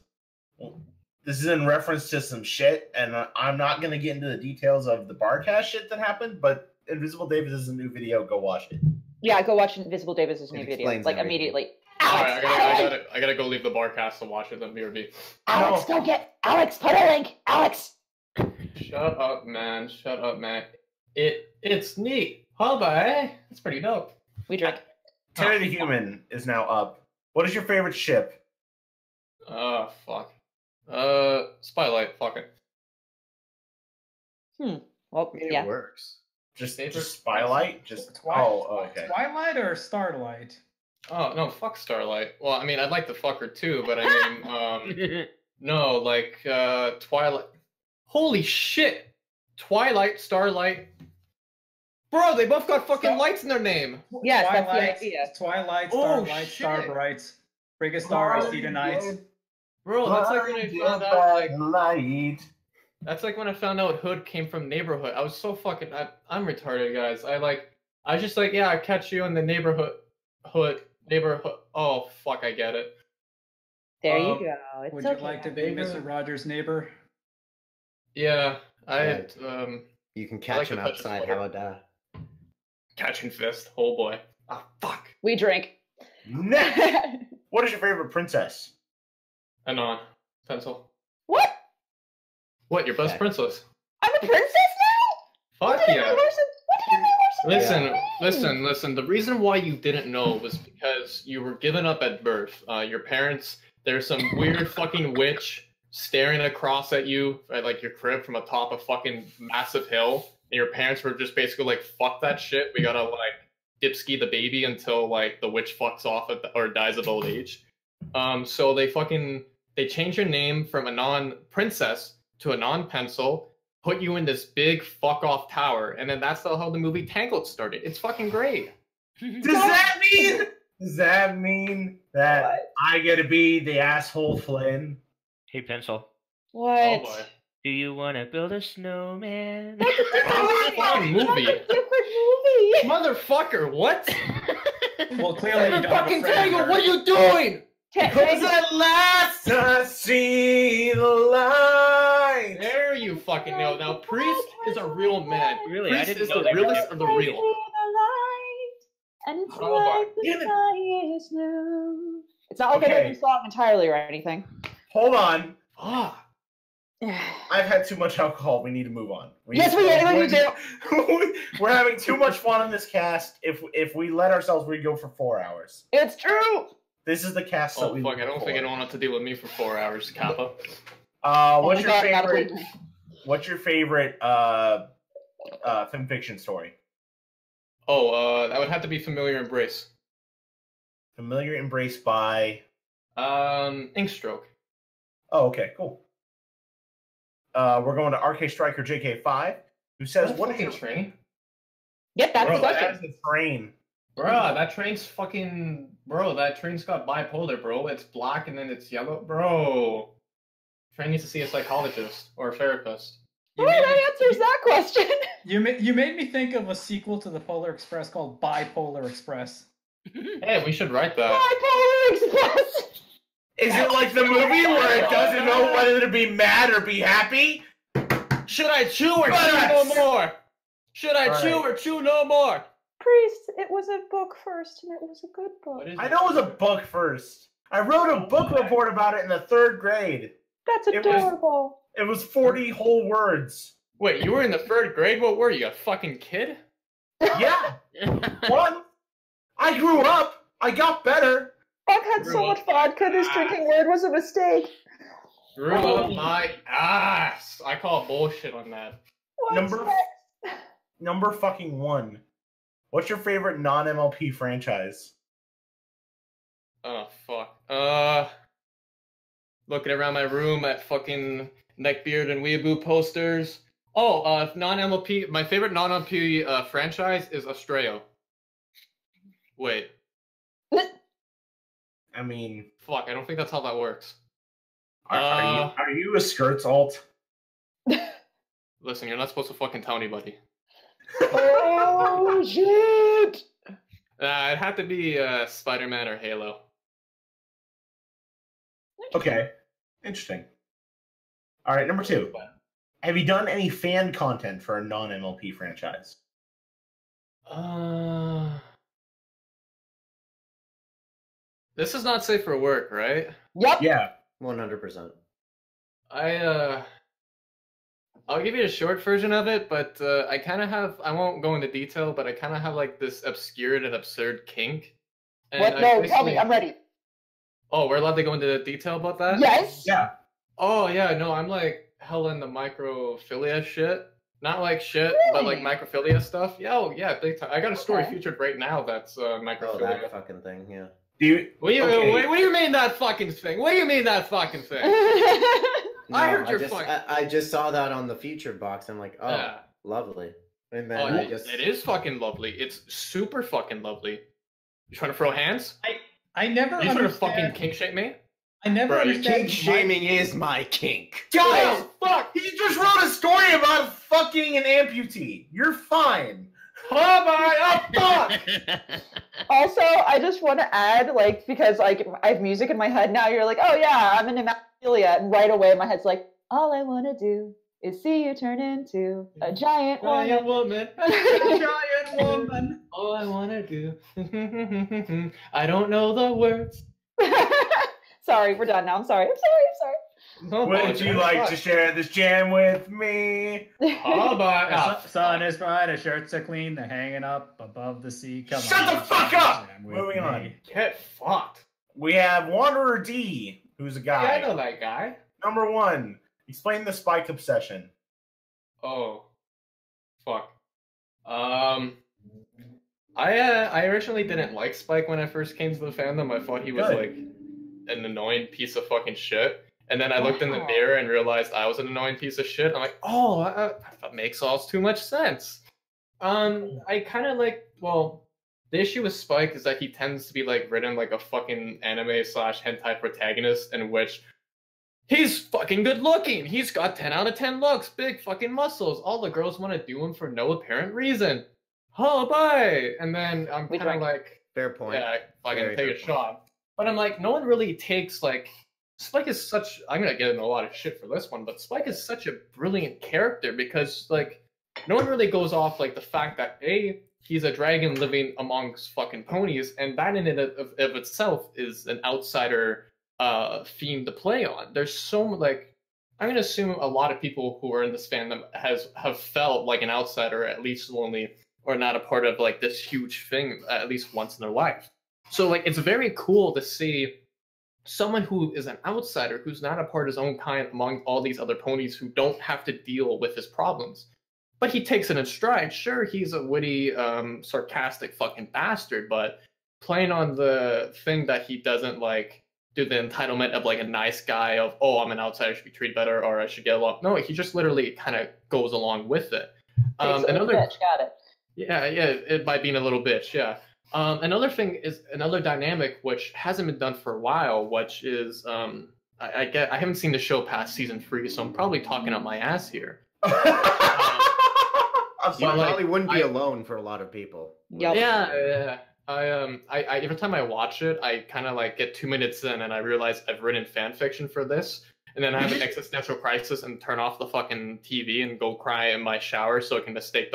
This is in reference to some shit, and I'm not going to get into the details of the Barcast shit that happened, but Invisible Davis is a new video. Go watch it. Yeah, go watch Invisible Davis' new It video. explains Like, everything. immediately. Alright, Alex, I gotta go leave the Barcast to watch it. Then BRB. Alex, go get... Alex, put a link. Alex. Shut up, man. Shut up, man. It's neat. Hubba, eh? It's pretty dope. We drink. Terry the Human is now up. What is your favorite ship? Oh, fuck. Spotlight. Fuck it. Well, I mean, yeah. it works. Just Spylight? Okay. Twilight or Starlight? Oh no, fuck Starlight. Well, I mean, I'd like to fuck her too, but I mean, no, like Twilight. Holy shit! Twilight, Starlight. Bro, they both got fucking lights in their name. Yes, Twilight, that's the idea. Twilight, Oh, Starlight, shit. Starbright. Bring a star, I see tonight. Bro, that's like when I found out, like, that's like when I found out Hood came from Neighborhood. I was so fucking, I'm retarded, guys. I was just like, yeah, I catch you in the neighborhood. Oh, fuck, I get it. There you go. It's Would okay. you like to be Mr. Rogers' neighbor? Yeah, You can catch him outside. How about that? Catching fist. Oh boy. Ah, fuck. We drink. Next, what is your favorite princess? Anon. Pencil. What? What, your best princess? I'm a princess now? Fuck What did I yeah. learn some- Listen. The reason why you didn't know was because you were given up at birth. Your parents, there's some weird fucking witch staring across at you at like your crib from atop a fucking massive hill, and your parents were just basically like, fuck that shit, we gotta like dipski the baby until like the witch fucks off or dies of old age. So they changed your name from Anon Princess to Anon Pencil, put you in this big fuck off tower, and then that's how the movie Tangled started. It's fucking great. Does that mean that I get to be the asshole Flynn? Hey, Pencil. What? Oh boy. Do you want to build a snowman? Fucking movie. Different movie. Motherfucker, what? Well, clearly you don't have a Fucking friend. Tangled, what are you doing? Because at last I see the light. There you fucking know. Now, Priest is a real man. Really? I Priest didn't is know the that. realest of the real. And it's Oh, like the get it. sky is blue. It's not like I know Okay. the song entirely or anything. Hold on. Ah, I've had too much alcohol. We need to move on. Yes, we do. We're having too much fun on this cast. If we let ourselves, we go for 4 hours. It's true. This is the cast that oh we. fuck! I don't think anyone wants to deal with me for 4 hours, Kappa. What's Oh your my God, not favorite? believe me. What's your favorite fan fiction story? Oh, that would have to be Familiar Embrace. Familiar Embrace by. Inkstroke. Oh, okay, cool. We're going to RK Striker JK5, who says, "What is fucking your train? Yep, that's Bro, the question. that's the train." Bruh, that train's fucking... Bro, that train's got bipolar, bro. It's black and then it's yellow. Bro. Train needs to see a psychologist or a therapist. Oh, that answers that question. You made me think of a sequel to the Polar Express called Bipolar Express. Hey, we should write that. Bipolar Express. Is it like the movie where it doesn't know whether to be mad or be happy? Should I chew or chew Yes! no more? Should I All chew right. or chew no more? Priest, it was a book first, and it was a good book. What is I it? know it was a book first. I wrote a book report about it in the 3rd grade. That's It was- adorable. It was 40 whole words. Wait, you were in the 3rd grade? What were you, a fucking kid? Yeah. One. I grew up. I got better. I've had so much vodka, this drinking word was a mistake. Grew up my ass. I call bullshit on that. What's Number- next? Number fucking 1. What's your favorite non-MLP franchise? Oh, fuck. Looking around my room at fucking Neckbeard and Weeaboo posters. Oh, non-MLP, my favorite non-MLP franchise is Astrayo. Wait, I mean, fuck, I don't think that's how that works. are you a skirts alt? Listen, you're not supposed to fucking tell anybody. Oh, shit. It'd have to be Spider-Man or Halo. Okay. Interesting. All right, number 2. Have you done any fan content for a non-MLP franchise? This is not safe for work, right? Yep. Yeah. 100%. I'll give you a short version of it, but I kind of have, I won't go into detail, but I kind of have like this obscure and absurd kink. And What? I No, tell basically- me. I'm ready. Oh, we're allowed to go into detail about that? Yes. Yeah. Oh, yeah, no, I'm like hella into microphilia shit. Not like shit, but like microphilia stuff. Yeah, big time. I got a story featured right now that's microphilia. Oh, that fucking thing, yeah. What do you mean that fucking thing? What do you mean that fucking thing? No, I just saw that on the featured box. I'm like, oh, lovely. And then it is fucking lovely. It's super fucking lovely. You trying to throw hands? I never. You trying to fucking kink shame me? I never understand. Kink shaming is my kink. Guys, fuck! He just wrote a story about fucking an amputee. You're fine. Oh my, fuck! Also, I just want to add, like, because like I have music in my head now. You're like, oh yeah, I'm an hemophilia, and right away my head's like, all I want to do is see you turn into a giant woman. A giant woman. All I want to do. I don't know the words. Sorry, we're done now. I'm sorry. No, would you like to share this jam with me? Oh, the sun is bright, our shirts are clean, they're hanging up above the sea. Come Shut on, the fuck up! Moving on. Get fucked. We have Wanderer D, who's a guy. Yeah, I know that guy. Number 1, explain the Spike obsession. Oh, fuck. I originally didn't like Spike when I first came to the fandom. I thought he was like an annoying piece of fucking shit. And then I looked in the mirror and realized I was an annoying piece of shit. I'm like, oh, that makes all too much sense. I kind of like, well, the issue with Spike is that he tends to be like written like a fucking anime/hentai protagonist in which he's fucking good looking. He's got 10 out of 10 looks, big fucking muscles. All the girls want to do him for no apparent reason. Oh, bye. And then I'm kind of like, fair point. Yeah, fucking take a shot. But I'm like, no one really takes like, Spike is such, I'm going to get in a lot of shit for this one, but Spike is such a brilliant character because like, no one really goes off like the fact that A, he's a dragon living amongst fucking ponies, and that in and of itself is an outsider theme to play on. There's so like, I'm going to assume a lot of people who are in this fandom have felt like an outsider, at least lonely, or not a part of like this huge thing at least once in their life. So like, it's very cool to see someone who is an outsider, who's not a part of his own kind among all these other ponies who don't have to deal with his problems. But he takes it in stride. Sure, he's a witty, sarcastic fucking bastard, but playing on the thing that he doesn't like do the entitlement of like a nice guy of, oh, I'm an outsider, I should be treated better, or I should get along. No, he just literally kind of goes along with it. Another bitch, got it. Yeah, it by being a little bitch, yeah. Another thing is another dynamic which hasn't been done for a while, which is I haven't seen the show past season 3, so I'm probably talking up my ass here. You probably wouldn't be alone for a lot of people. Yep. Yeah. I every time I watch it, I kind of like get 2 minutes in and I realize I've written fan fiction for this. And then I have an existential crisis and turn off the fucking TV and go cry in my shower so I can mistake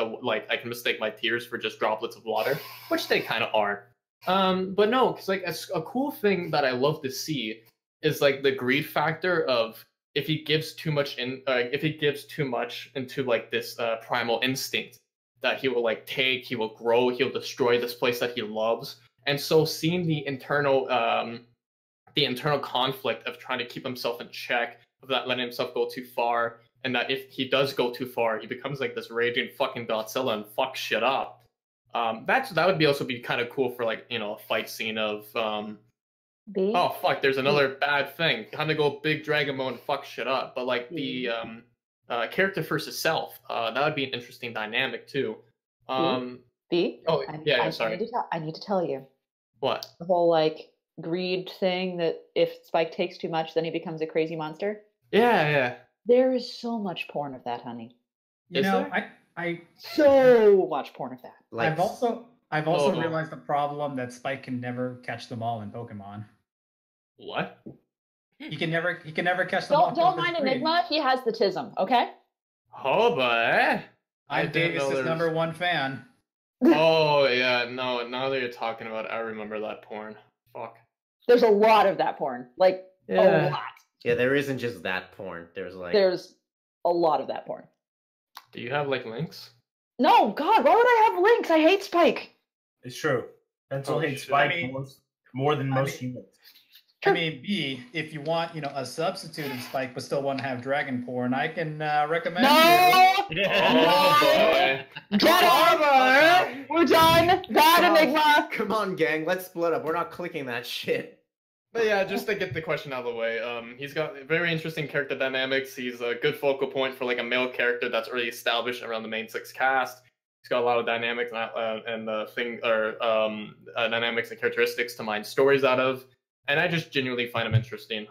my tears for just droplets of water, which they kind of are. But no, because like a cool thing that I love to see is like the greed factor of if he gives too much into like this primal instinct that he will like take, he will grow, he'll destroy this place that he loves. And so seeing the internal conflict of trying to keep himself in check, of not letting himself go too far, and that if he does go too far, he becomes like this raging fucking Godzilla and fucks shit up. That would also be kind of cool for like, you know, a fight scene of oh fuck, there's another bad thing. Time to go big dragon mode and fuck shit up. But like the character versus self, that would be an interesting dynamic too. B? Oh yeah, sorry. I need to tell you. What? The whole like greed thing that if Spike takes too much, then he becomes a crazy monster. Yeah. There is so much porn of that, honey. You know, I so much porn of that. Like, I've also realized the problem that Spike can never catch them all in Pokemon. What? He can never catch them all. Don't mind Enigma. He has the tism. Okay. Oh, but I'm Davis's #1 fan. Oh yeah, no. Now that you're talking about it, I remember that porn. Fuck. There's a lot of that porn. Like a lot. Yeah, there isn't just that porn. There's a lot of that porn. Do you have like links? No, God, why would I have links? I hate Spike. It's true. Pencil hates Spike more than most humans. I mean, B, if you want, a substitute of Spike but still want to have dragon porn, I can recommend you. Oh boy. Get over! We're done. Bad Enigma. Come on, gang. Let's split up. We're not clicking that shit. But yeah, just to get the question out of the way, he's got very interesting character dynamics. He's a good focal point for like a male character that's already established around the main 6 cast. He's got a lot of dynamics dynamics and characteristics to mine stories out of, and I just genuinely find him interesting.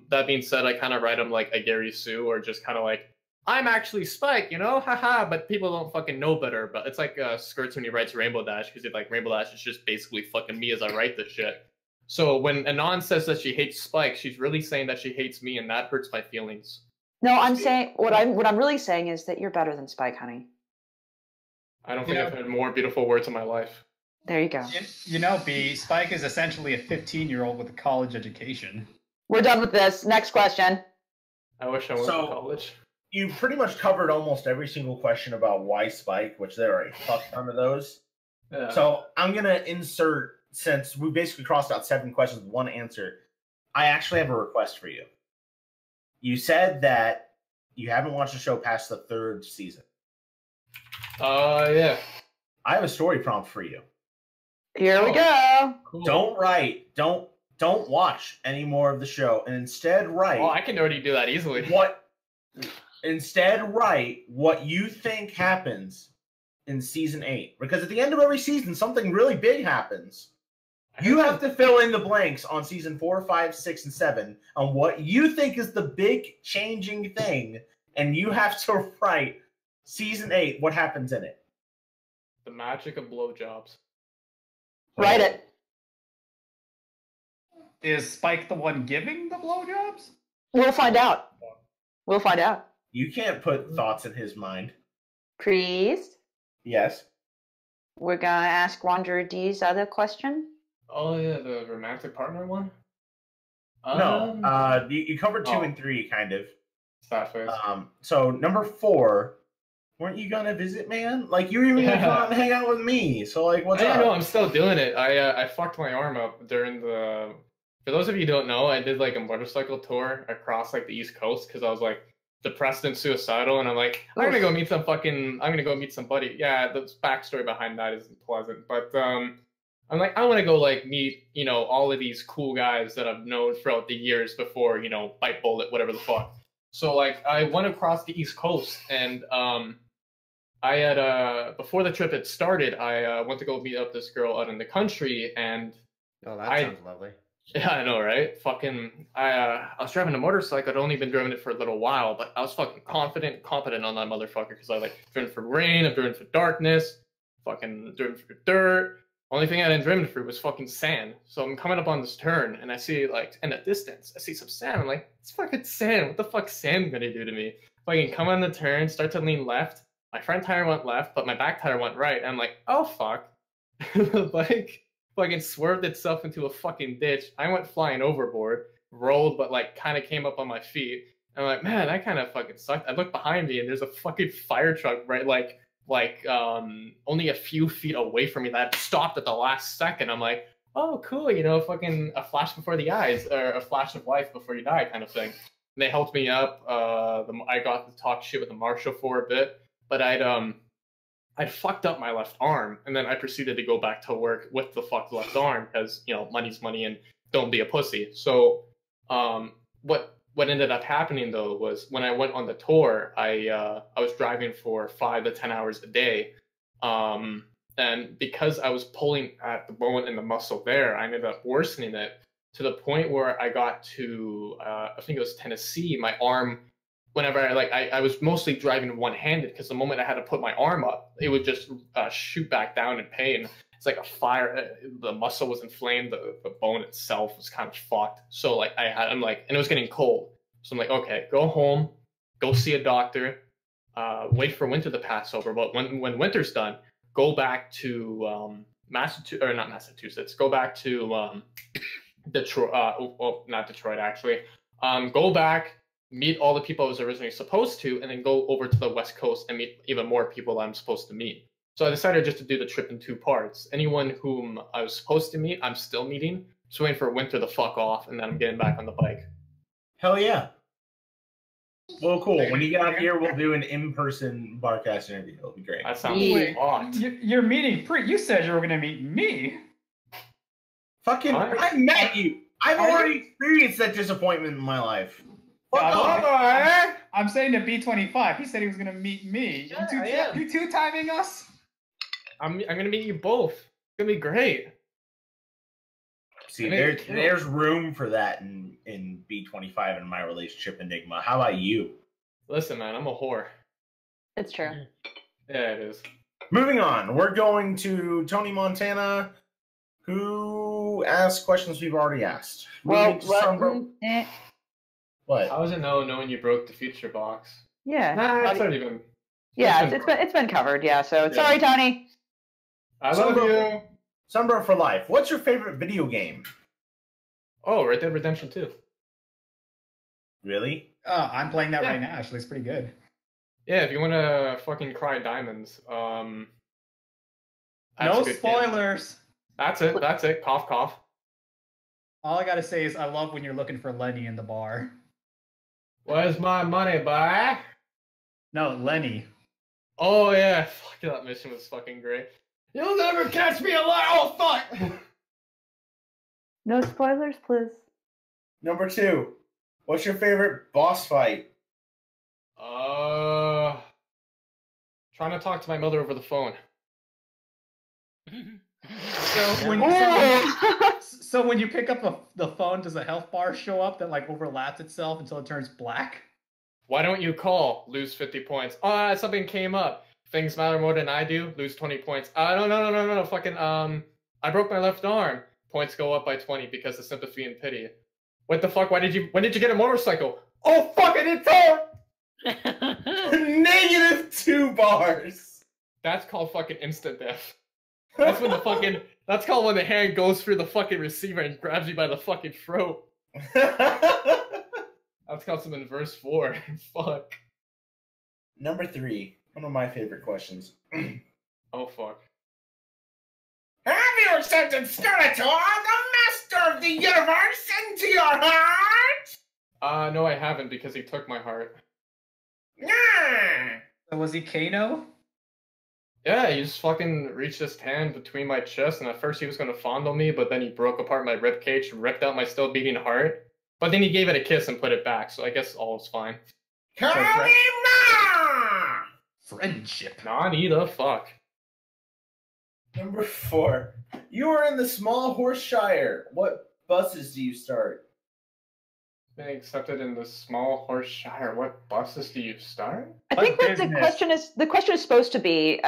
That being said, I kind of write him like a Gary Sue, or just kind of like, I'm actually Spike, haha, but people don't fucking know better. But it's like Skirts when he writes Rainbow Dash, because like Rainbow Dash is just basically fucking me as I write this shit. So when Anon says that she hates Spike, she's really saying that she hates me, and that hurts my feelings. No, I'm saying what I'm really saying is that you're better than Spike, honey. I don't think I've had more beautiful words in my life. There you go. B, Spike is essentially a 15-year-old with a college education. We're done with this. Next question. I wish I went to college. You pretty much covered almost every single question about why Spike, which there are a fuck ton of those. Yeah. So I'm going to insert, since we basically crossed out 7 questions with 1 answer, I actually have a request for you. You said that you haven't watched the show past the 3rd season. Yeah. I have a story prompt for you. Here we go. Cool. Don't watch any more of the show, and instead write. Oh, I can already do that easily. Instead write what you think happens in season 8, because at the end of every season, something really big happens. You have to fill in the blanks on season 4, 5, 6, and 7 on what you think is the big changing thing, and you have to write season 8, what happens in it. The magic of blowjobs. Write it. Is Spike the one giving the blowjobs? We'll find out. We'll find out. You can't put thoughts in his mind. Priest? Yes? We're gonna ask Wanderer D's other question? Oh yeah, the romantic partner one? No, you covered 2 and 3, kind of. Sad face. So number 4, weren't you gonna visit, man? Like, you were even gonna come out and hang out with me. So, like, what's up? No, I'm still doing it. I fucked my arm up during the... For those of you who don't know, I did, like, a motorcycle tour across, like, the East Coast, because I was, like, depressed and suicidal, and I'm like, I'm gonna go meet somebody. Yeah, the backstory behind that isn't pleasant, but, I'm like, I want to go, like, meet, all of these cool guys that I've known throughout the years before, Bite Bullet, whatever the fuck. So, like, I went across the East Coast, and, I had, before the trip had started, I went to go meet up this girl out in the country, and... Oh, that sounds lovely. Yeah, I know, right? I was driving a motorcycle. I'd only been driving it for a little while, but I was fucking confident on that motherfucker, because I, like, driven for rain, I've driven for darkness, fucking driven for dirt. Only thing I didn't driven for was fucking sand. So I'm coming up on this turn, and I see, like, in the distance, I see some sand. I'm like, it's fucking sand. What the fuck's sand gonna do to me? Fucking come on the turn, start to lean left. My front tire went left, but my back tire went right. And I'm like, oh, fuck. The bike fucking swerved itself into a fucking ditch. I went flying overboard, rolled, but, like, kind of came up on my feet. And I'm like, man, that kind of fucking sucked. I look behind me, and there's a fucking fire truck right, only a few feet away from me that stopped at the last second. I'm like, oh, cool, fucking a flash before the eyes, or a flash of life before you die kind of thing. And they helped me up. I got to talk shit with the marshal for a bit, but I'd fucked up my left arm, and then I proceeded to go back to work with the fucked left arm, because, money's money and don't be a pussy. So what ended up happening, though, was when I went on the tour, I was driving for 5 to 10 hours a day. And because I was pulling at the bone and the muscle there, I ended up worsening it to the point where I got to, I think it was Tennessee, my arm, whenever I was mostly driving one-handed, because the moment I had to put my arm up, it would just shoot back down in pain. It's like a fire. The muscle was inflamed. The bone itself was kind of fucked. So, like, and it was getting cold. So I'm like, okay, go home, go see a doctor, wait for winter to pass over. But when winter's done, go back to Massachusetts. Go back to Detroit. Not Detroit, actually. Go back, meet all the people I was originally supposed to, and then go over to the West Coast and meet even more people I'm supposed to meet. So I decided just to do the trip in 2 parts. Anyone whom I was supposed to meet, I'm still meeting. Just waiting for winter to fuck off, and then I'm getting back on the bike. Hell yeah. Well, cool. When you get out here, we'll do an in-person Barcast interview. It'll be great. That sounds hot. You're meeting Pre. You said you were gonna meet me. Fucking, I met you. I've already experienced that disappointment in my life. I'm saying to B25. He said he was gonna meet me. You two timing us? I'm gonna meet you both. It's gonna be great. See, there's room for that in B25 in my relationship enigma. How about you? Listen, man, I'm a whore. It's true. Yeah, it is. Moving on, we're going to Tony Montana, who asked questions we've already asked. Well, What? How was it knowing you broke the future box? Yeah. Nah, it's not even. Yeah, it's been covered. Yeah. So sorry, Tony. I love you. Sunbro for life. What's your favorite video game? Oh, Red Dead Redemption 2. Really? Oh, I'm playing that right now. Actually, it's pretty good. Yeah, if you want to fucking cry diamonds, no spoilers. Game. That's it. Cough, cough. All I gotta say is I love when you're looking for Lenny in the bar. Where's my money, boy? No, Lenny. Oh yeah, fuck, that mission was fucking great. You'll never catch me alive. Oh fuck. No spoilers, please. Number 2. What's your favorite boss fight? Trying to talk to my mother over the phone. So when you pick up the phone, does a health bar show up that like overlaps itself until it turns black? Why don't you call? Lose 50 points. Something came up. Things matter more than I do. Lose 20 points. No. Fucking, I broke my left arm. Points go up by 20 because of sympathy and pity. What the fuck? When did you get a motorcycle? Oh fuck, I didn't tell her! -2 bars. That's called fucking instant death. That's when that's called when the hand goes through the fucking receiver and grabs you by the fucking throat. That's called some inverse 4. Fuck. Number 3. One of my favorite questions. Oh fuck. Have you accepted Skeletor, the master of the universe, into your heart? No, I haven't because he took my heart. Yeah. So was he Kano? Yeah, he just fucking reached his hand between my chest, and at first he was gonna fondle me, but then he broke apart my ribcage, ripped out my still beating heart. But then he gave it a kiss and put it back, so I guess all is fine. Friendship. Nani the fuck. Number 4. You are in the Small Horse Shire. What buses do you start? Being accepted in the Small Horse Shire. What buses do you start? I think what the question is supposed to be,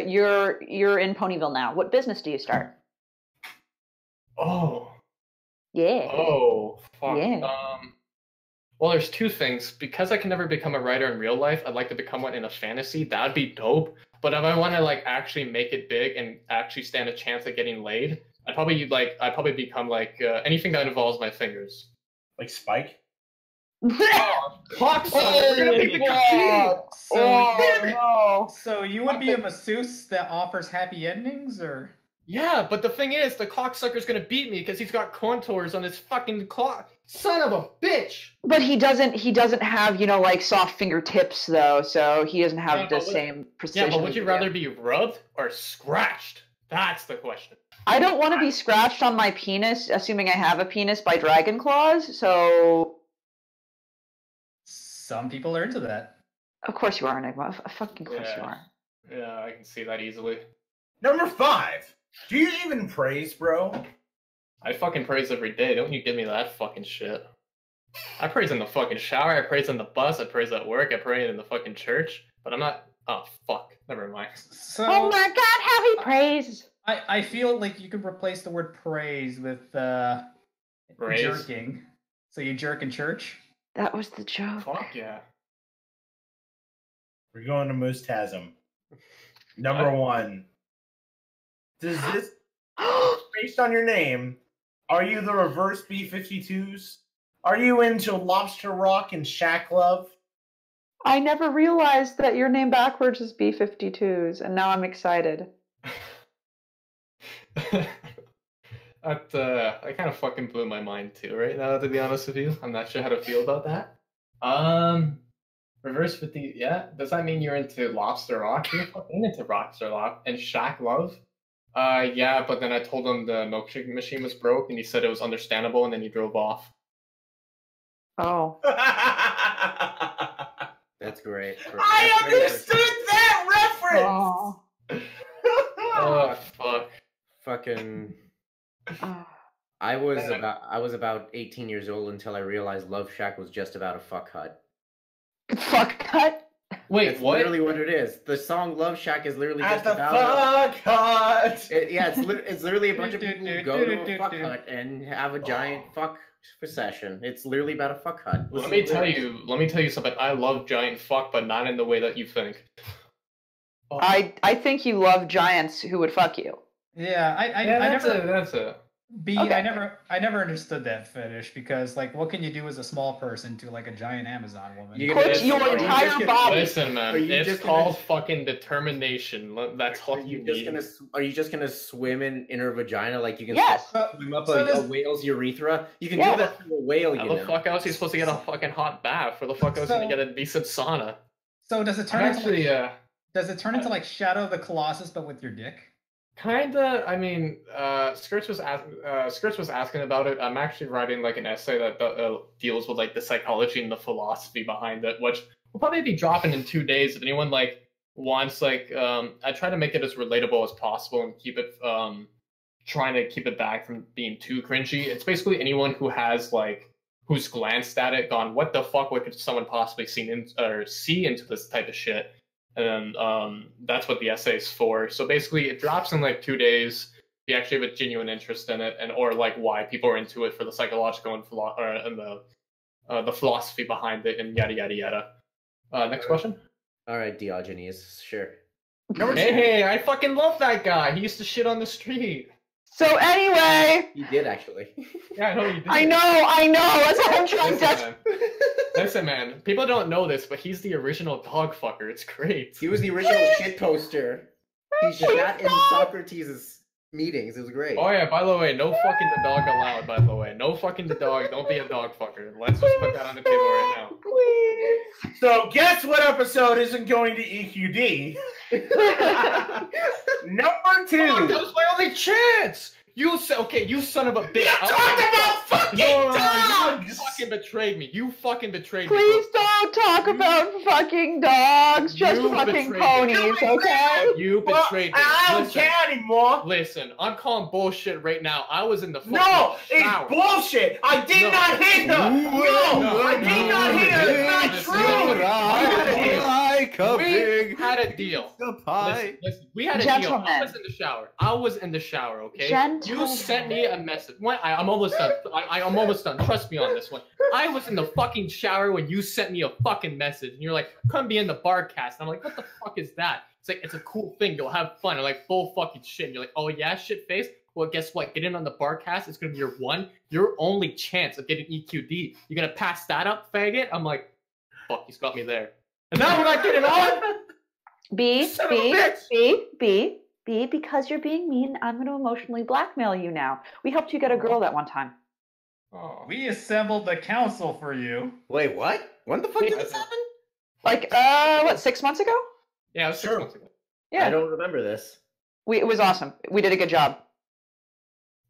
you're in Ponyville now. What business do you start? Oh. Yeah. Oh, fuck. Yeah. Well, there's 2 things. Because I can never become a writer in real life, I'd like to become one in a fantasy. That'd be dope. But if I want to like actually make it big and actually stand a chance at getting laid, I'd probably become like anything that involves my fingers. Like Spike? So you would be a masseuse that offers happy endings, or? Yeah, but the thing is, the cocksucker's gonna beat me because he's got contours on his fucking clock. Son of a bitch! But he doesn't have, like soft fingertips though, so he doesn't have the same precision. Yeah, but would you rather be rubbed or scratched? That's the question. I don't want to be scratched on my penis, assuming I have a penis, by dragon claws, so... Some people are into that. Of course you are, Enigma. Of fucking course you are. Yeah, I can see that easily. Number 5. Do you even praise, bro? I fucking praise every day. Don't you give me that fucking shit. I praise in the fucking shower. I praise on the bus. I praise at work. I pray in the fucking church. But I'm not... Oh, fuck. Never mind. So, oh my god, how he prays! I feel like you could replace the word praise with jerking. So you jerk in church? That was the joke. Fuck yeah. We're going to Moostasm. Number 1. Does this... based on your name, are you the reverse B-52s? Are you into Lobster Rock and Shack Love? I never realized that your name backwards is B-52s, and now I'm excited. That kind of fucking blew my mind too, right now, to be honest with you. I'm not sure how to feel about that. Reverse 50, yeah? Does that mean you're into Lobster Rock? You're fucking into Lobster Rock. And Shaq Love? Yeah, but then I told him the milkshake machine was broke, and he said it was understandable, and then he drove off. Oh. That's great. I understood that reference! Oh, fuck. Fucking... Oh. I was about 18 years old until I realized Love Shack was just about a fuck hut. Fuck hut? Wait, That's what? literally what it is. The song Love Shack is literally At just the about... fuck hut! It's literally a bunch of people who go to a fuck hut and have a giant fuck session. It's literally about a fuck hut. Let me tell you something. I love giant fuck, but not in the way that you think. Oh. I think you love giants who would fuck you. Yeah, that's it. Okay. I never understood that fetish because, like, what can you do as a small person to, like, a giant Amazon woman? Put your entire body. Listen, man, it's called fucking determination. That's all you need. Are you just gonna swim in her vagina like you can swim up a whale's urethra? You can do that to a whale, you know. How the fuck else are you supposed to get a fucking hot bath? Where the fuck else are you gonna get a decent sauna? So does it turn into like Shadow of the Colossus but with your dick? Kinda. I mean, Skirts was asking about it. I'm actually writing like an essay that deals with like the psychology and the philosophy behind it, which will probably be dropping in 2 days. If anyone like wants, like, I try to make it as relatable as possible and keep it, trying to keep it back from being too cringy. It's basically anyone who has like who's glanced at it, gone, what the fuck? What could someone possibly see into this type of shit? And that's what the essay is for. So basically, it drops in like 2 days. If you actually have a genuine interest in it, and or like why people are into it for the psychological and the philosophy behind it, and yada yada yada. Next question. All right, Diogenes, sure. Hey, I fucking love that guy. He used to shit on the street. So anyway, he did actually. Yeah, I know you did. I know. That's what I'm trying to. Listen, man. People don't know this, but he's the original dog fucker. It's great. He was the original shit poster. He shat in Socrates' meetings. It was great. Oh yeah. By the way, no fucking the dog allowed. By the way, no fucking the dog. Don't be a dog fucker. Let's just put that on the table right now. Please. So guess what episode isn't going to EQD? Number 2. Oh, that was my only chance. You son of a bitch. You talked about fucking dogs! You fucking betrayed me. You fucking betrayed me. Please don't talk about fucking dogs. Just fucking ponies, okay? You betrayed me. I don't care anymore. Listen, I'm calling bullshit right now. I was in the fucking shower. It's bullshit. I did not hit her. No, I did not hit her. It's not true. We had a deal. Listen, we had a deal. I was in the shower, okay? You sent me a message. I'm almost done. I'm almost done. Trust me on this one. I was in the fucking shower when you sent me a fucking message, and you're like, "Come be in the Barcast." And I'm like, "What the fuck is that?" It's like, it's a cool thing. You'll have fun. I'm like, full fucking shit. And you're like, "Oh yeah, shit face." Well, guess what? Get in on the Barcast. It's gonna be your only chance of getting EQD. You're gonna pass that up, faggot. I'm like, fuck, he's got me there. And now we're not getting on. B, because you're being mean, I'm going to emotionally blackmail you now. We helped you get a girl that one time. Oh. We assembled the council for you. Wait, what? When the fuck did this happen? Like, 6 months ago? Yeah, it was 6 months ago. Yeah. I don't remember this. It was awesome. We did a good job.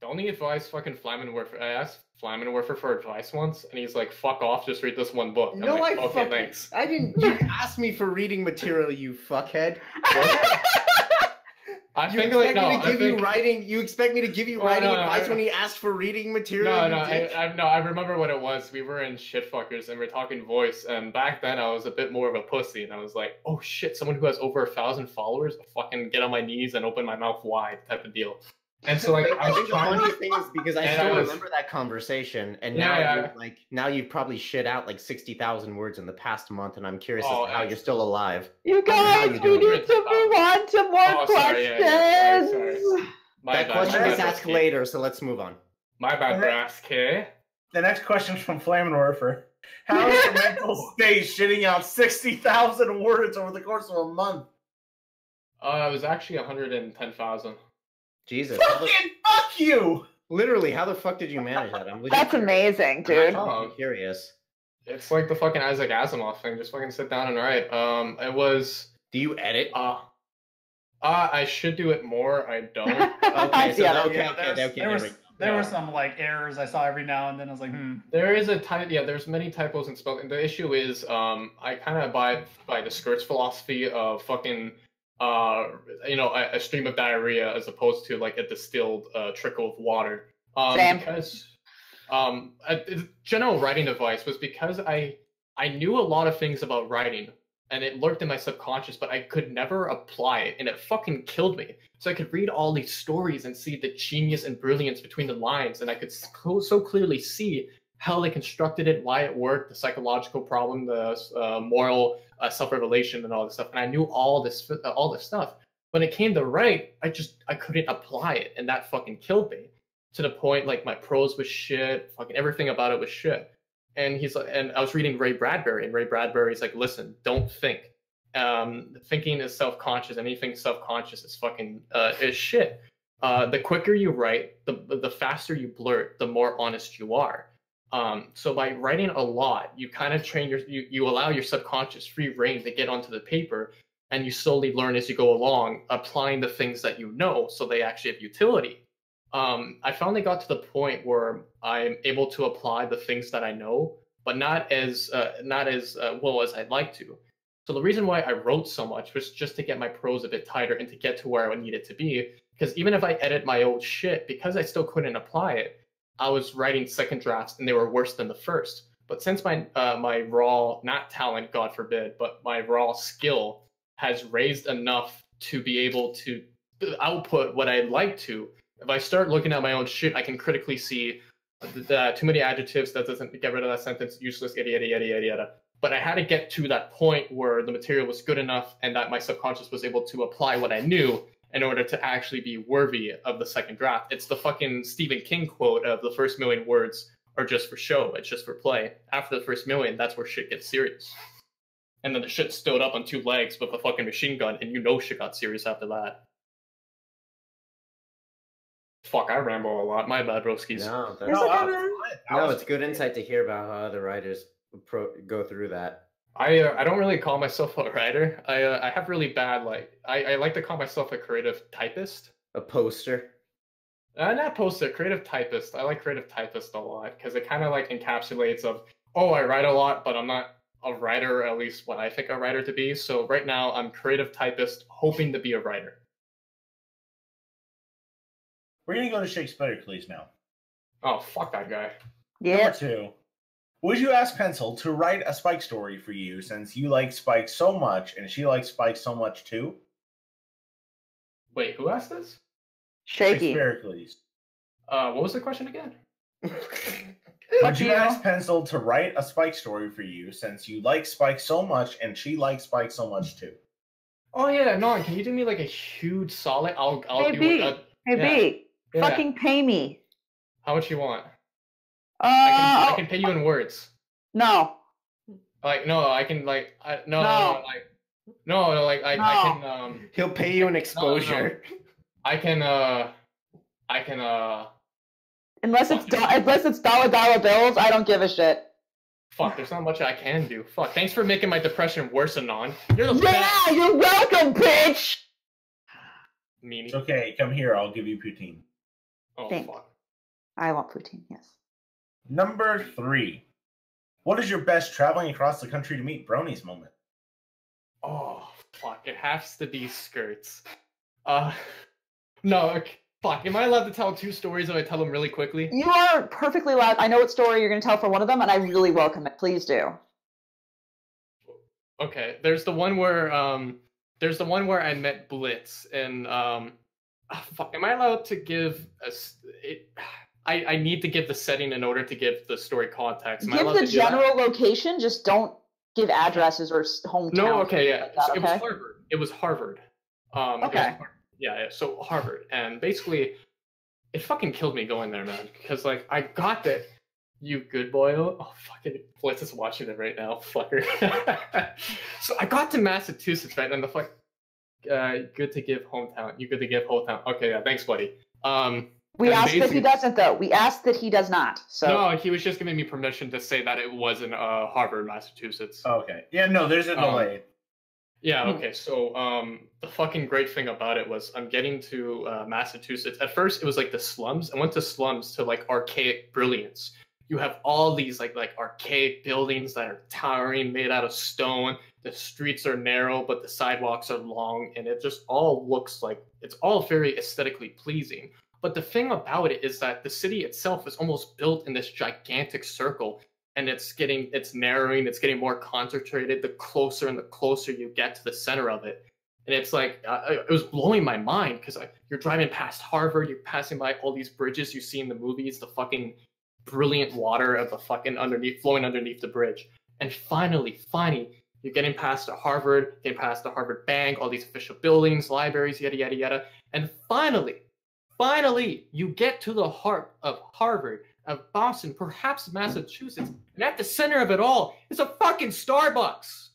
The only advice fucking I asked Flaminwerfer for advice once, and he's like, fuck off, just read this one book. I'm like, okay, thanks. I didn't. You asked me for reading material, you fuckhead. You expect me to give you writing advice when he asked for reading material? I remember what it was. We were in Shitfuckers and we were talking voice, and back then I was a bit more of a pussy, and I was like, oh shit, someone who has over 1,000 followers, I'll fucking get on my knees and open my mouth wide type of deal. And so, like, I think the funny thing is because I still remember that conversation, and now you've probably shit out like 60,000 words in the past month, and I'm curious as to how you're still alive. You guys, we need to move on to more questions. Sorry. That question is asked later, so let's move on. My bad, Broski. The next question is from Flaminwerfer. How is your mental state shitting out 60,000 words over the course of a month? It was actually 110,000. Jesus. Fucking fuck you! Literally, how the fuck did you manage that? That's amazing, dude. I'm curious. It's like the fucking Isaac Asimov thing. Just fucking sit down and write. It was. Do you edit? I should do it more. I don't. There were some like errors I saw every now and then. I was like, There is a type. Yeah, there's many typos in spelling. The issue is, I kind of abide by the skirts philosophy of fucking, a stream of diarrhea as opposed to like a distilled trickle of water. Same. Because, general writing advice was because I knew a lot of things about writing. And it lurked in my subconscious, but I could never apply it, and it fucking killed me. So I could read all these stories and see the genius and brilliance between the lines, and I could so clearly see how they constructed it, why it worked, the psychological problem, the moral self-revelation, and all this stuff. And I knew all this stuff. When it came to write, I couldn't apply it, and that fucking killed me. To the point, like, my prose was shit, fucking everything about it was shit. And he's like, and I was reading Ray Bradbury, and Ray Bradbury's like, listen, don't think. Thinking is self-conscious. Anything self-conscious is fucking is shit. The quicker you write, the faster you blurt, the more honest you are. So by writing a lot, you kind of train you allow your subconscious free reign to get onto the paper, and you slowly learn as you go along, applying the things that you know, so they actually have utility. I finally got to the point where I'm able to apply the things that I know, but not as well as I'd like to. So the reason why I wrote so much was just to get my prose a bit tighter and to get to where I needed to be. Because even if I edit my old shit, because I still couldn't apply it, I was writing second drafts and they were worse than the first. But since my raw, not talent, God forbid, but my raw skill has raised enough to be able to output what I'd like to, if I start looking at my own shit, I can critically see too many adjectives, that doesn't get rid of that sentence, useless, yada, yada, yada, yada, yada. But I had to get to that point where the material was good enough and that my subconscious was able to apply what I knew in order to actually be worthy of the second draft. It's the fucking Stephen King quote of the first million words are just for show, it's just for play. After the first million, that's where shit gets serious. And then the shit stood up on two legs with a fucking machine gun, and shit got serious after that. Fuck, I ramble a lot. My bad, broskies. No, it's good insight to hear about how other writers go through that. I don't really call myself a writer. I have really bad, I like to call myself a creative typist. A poster? Not poster, creative typist. I like creative typist a lot because it kind of like encapsulates of, oh, I write a lot, but I'm not a writer, at least what I think a writer to be. So right now I'm creative typist, hoping to be a writer. We're going to go to Shakespeare, please, now. Oh, fuck that guy. Yeah. Number 2. Would you ask Pencil to write a Spike story for you since you like Spike so much and she likes Spike so much too? Wait, who asked this? Shaky. Shakespeare, please. What was the question again? Would you ask Pencil to write a Spike story for you since you like Spike so much and she likes Spike so much too? Oh yeah, no, can you do me like a huge solid? I'll hey, do B. it. Hey, B. Fucking pay me. How much you want? I can pay you in words. No. Like no, I can like I can. He'll pay you an exposure. I can. Unless it's dollar bills, I don't give a shit. Fuck, there's not much I can do. Fuck, thanks for making my depression worse, Anon. You're the best. You're welcome, bitch. Meanie. It's okay, come here, I'll give you poutine. Oh, Thanks. fuck. I want poutine, yes. Number 3. What is your best traveling across the country to meet bronies moment? Oh, fuck, it has to be skirts. No, okay. Fuck, am I allowed to tell 2 stories if I tell them really quickly? You are perfectly allowed. I know what story you're going to tell for one of them, and I really welcome it. Please do. Okay, there's the one where I met Blitz, and fuck, am I allowed to give I need to give the setting in order to give the story context. Give the general location, just don't give addresses or hometown. No, okay, yeah. Like that, okay? It was Harvard. It was Harvard. Okay. Yeah, so Harvard. And basically, it fucking killed me going there, man. Because, like, I got that. You good boy. Oh, fucking Blitz is watching it right now, fucker. So I got to Massachusetts, right? And the fuck, good to give hometown. You good to give hometown. Okay, yeah, thanks, buddy. We asked that he doesn't, though. We asked that he does not. So no, he was just giving me permission to say that it was in Harvard, Massachusetts. Okay. Yeah, no, there's a delay. Yeah, okay. So the fucking great thing about it was I'm getting to Massachusetts. At first, it was like the slums. I went to slums to like archaic brilliance. You have all these like archaic buildings that are towering, made out of stone. The streets are narrow, but the sidewalks are long, and it just all looks like it's all very aesthetically pleasing. But the thing about it is that the city itself is almost built in this gigantic circle, and it's narrowing, it's getting more concentrated the closer and the closer you get to the center of it. And it's like, it was blowing my mind because you're driving past Harvard, you're passing by all these bridges you see in the movies, the fucking brilliant water of the fucking flowing underneath the bridge. And finally, you're getting past Harvard, getting past the Harvard Bank, all these official buildings, libraries, yada, yada, yada. And finally, you get to the heart of Harvard, of Boston, perhaps Massachusetts, and at the center of it all is a fucking Starbucks.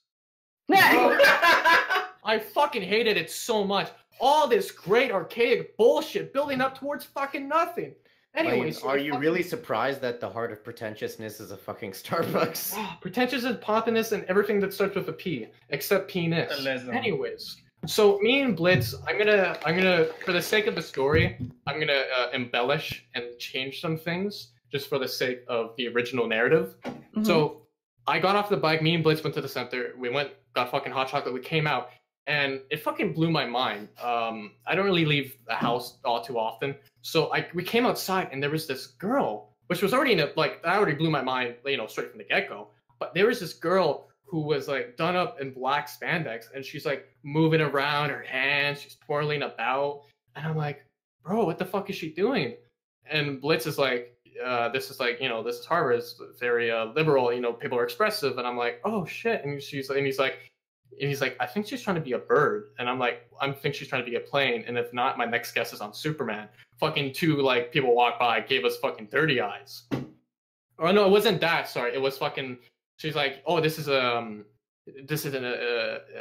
I fucking hated it so much. All this great archaic bullshit building up towards fucking nothing. Anyways, are you really surprised that the heart of pretentiousness is a fucking Starbucks? Pretentious and pompous and everything that starts with a P, except penis. Anyways. So me and Blitz, I'm gonna, for the sake of the story, I'm gonna embellish and change some things just for the sake of the original narrative. Mm-hmm. So I got off the bike. Me and Blitz went to the center. We got fucking hot chocolate. We came out, and it fucking blew my mind. I don't really leave the house all too often, so we came outside, and there was this girl, which was already that already blew my mind, straight from the get go. But there was this girl who was like done up in black spandex, and she's like moving around her hands, she's twirling about, and I'm like, bro, what the fuck is she doing? And Blitz is like, this is Harvard, it's very liberal, people are expressive, and I'm like, oh shit, and he's like, I think she's trying to be a bird, and I'm like, I think she's trying to be a plane, and if not, my next guess is on Superman. Fucking two people walked by, gave us fucking dirty eyes. Oh no, it wasn't that. Sorry, it was fucking. She's like, oh, this is an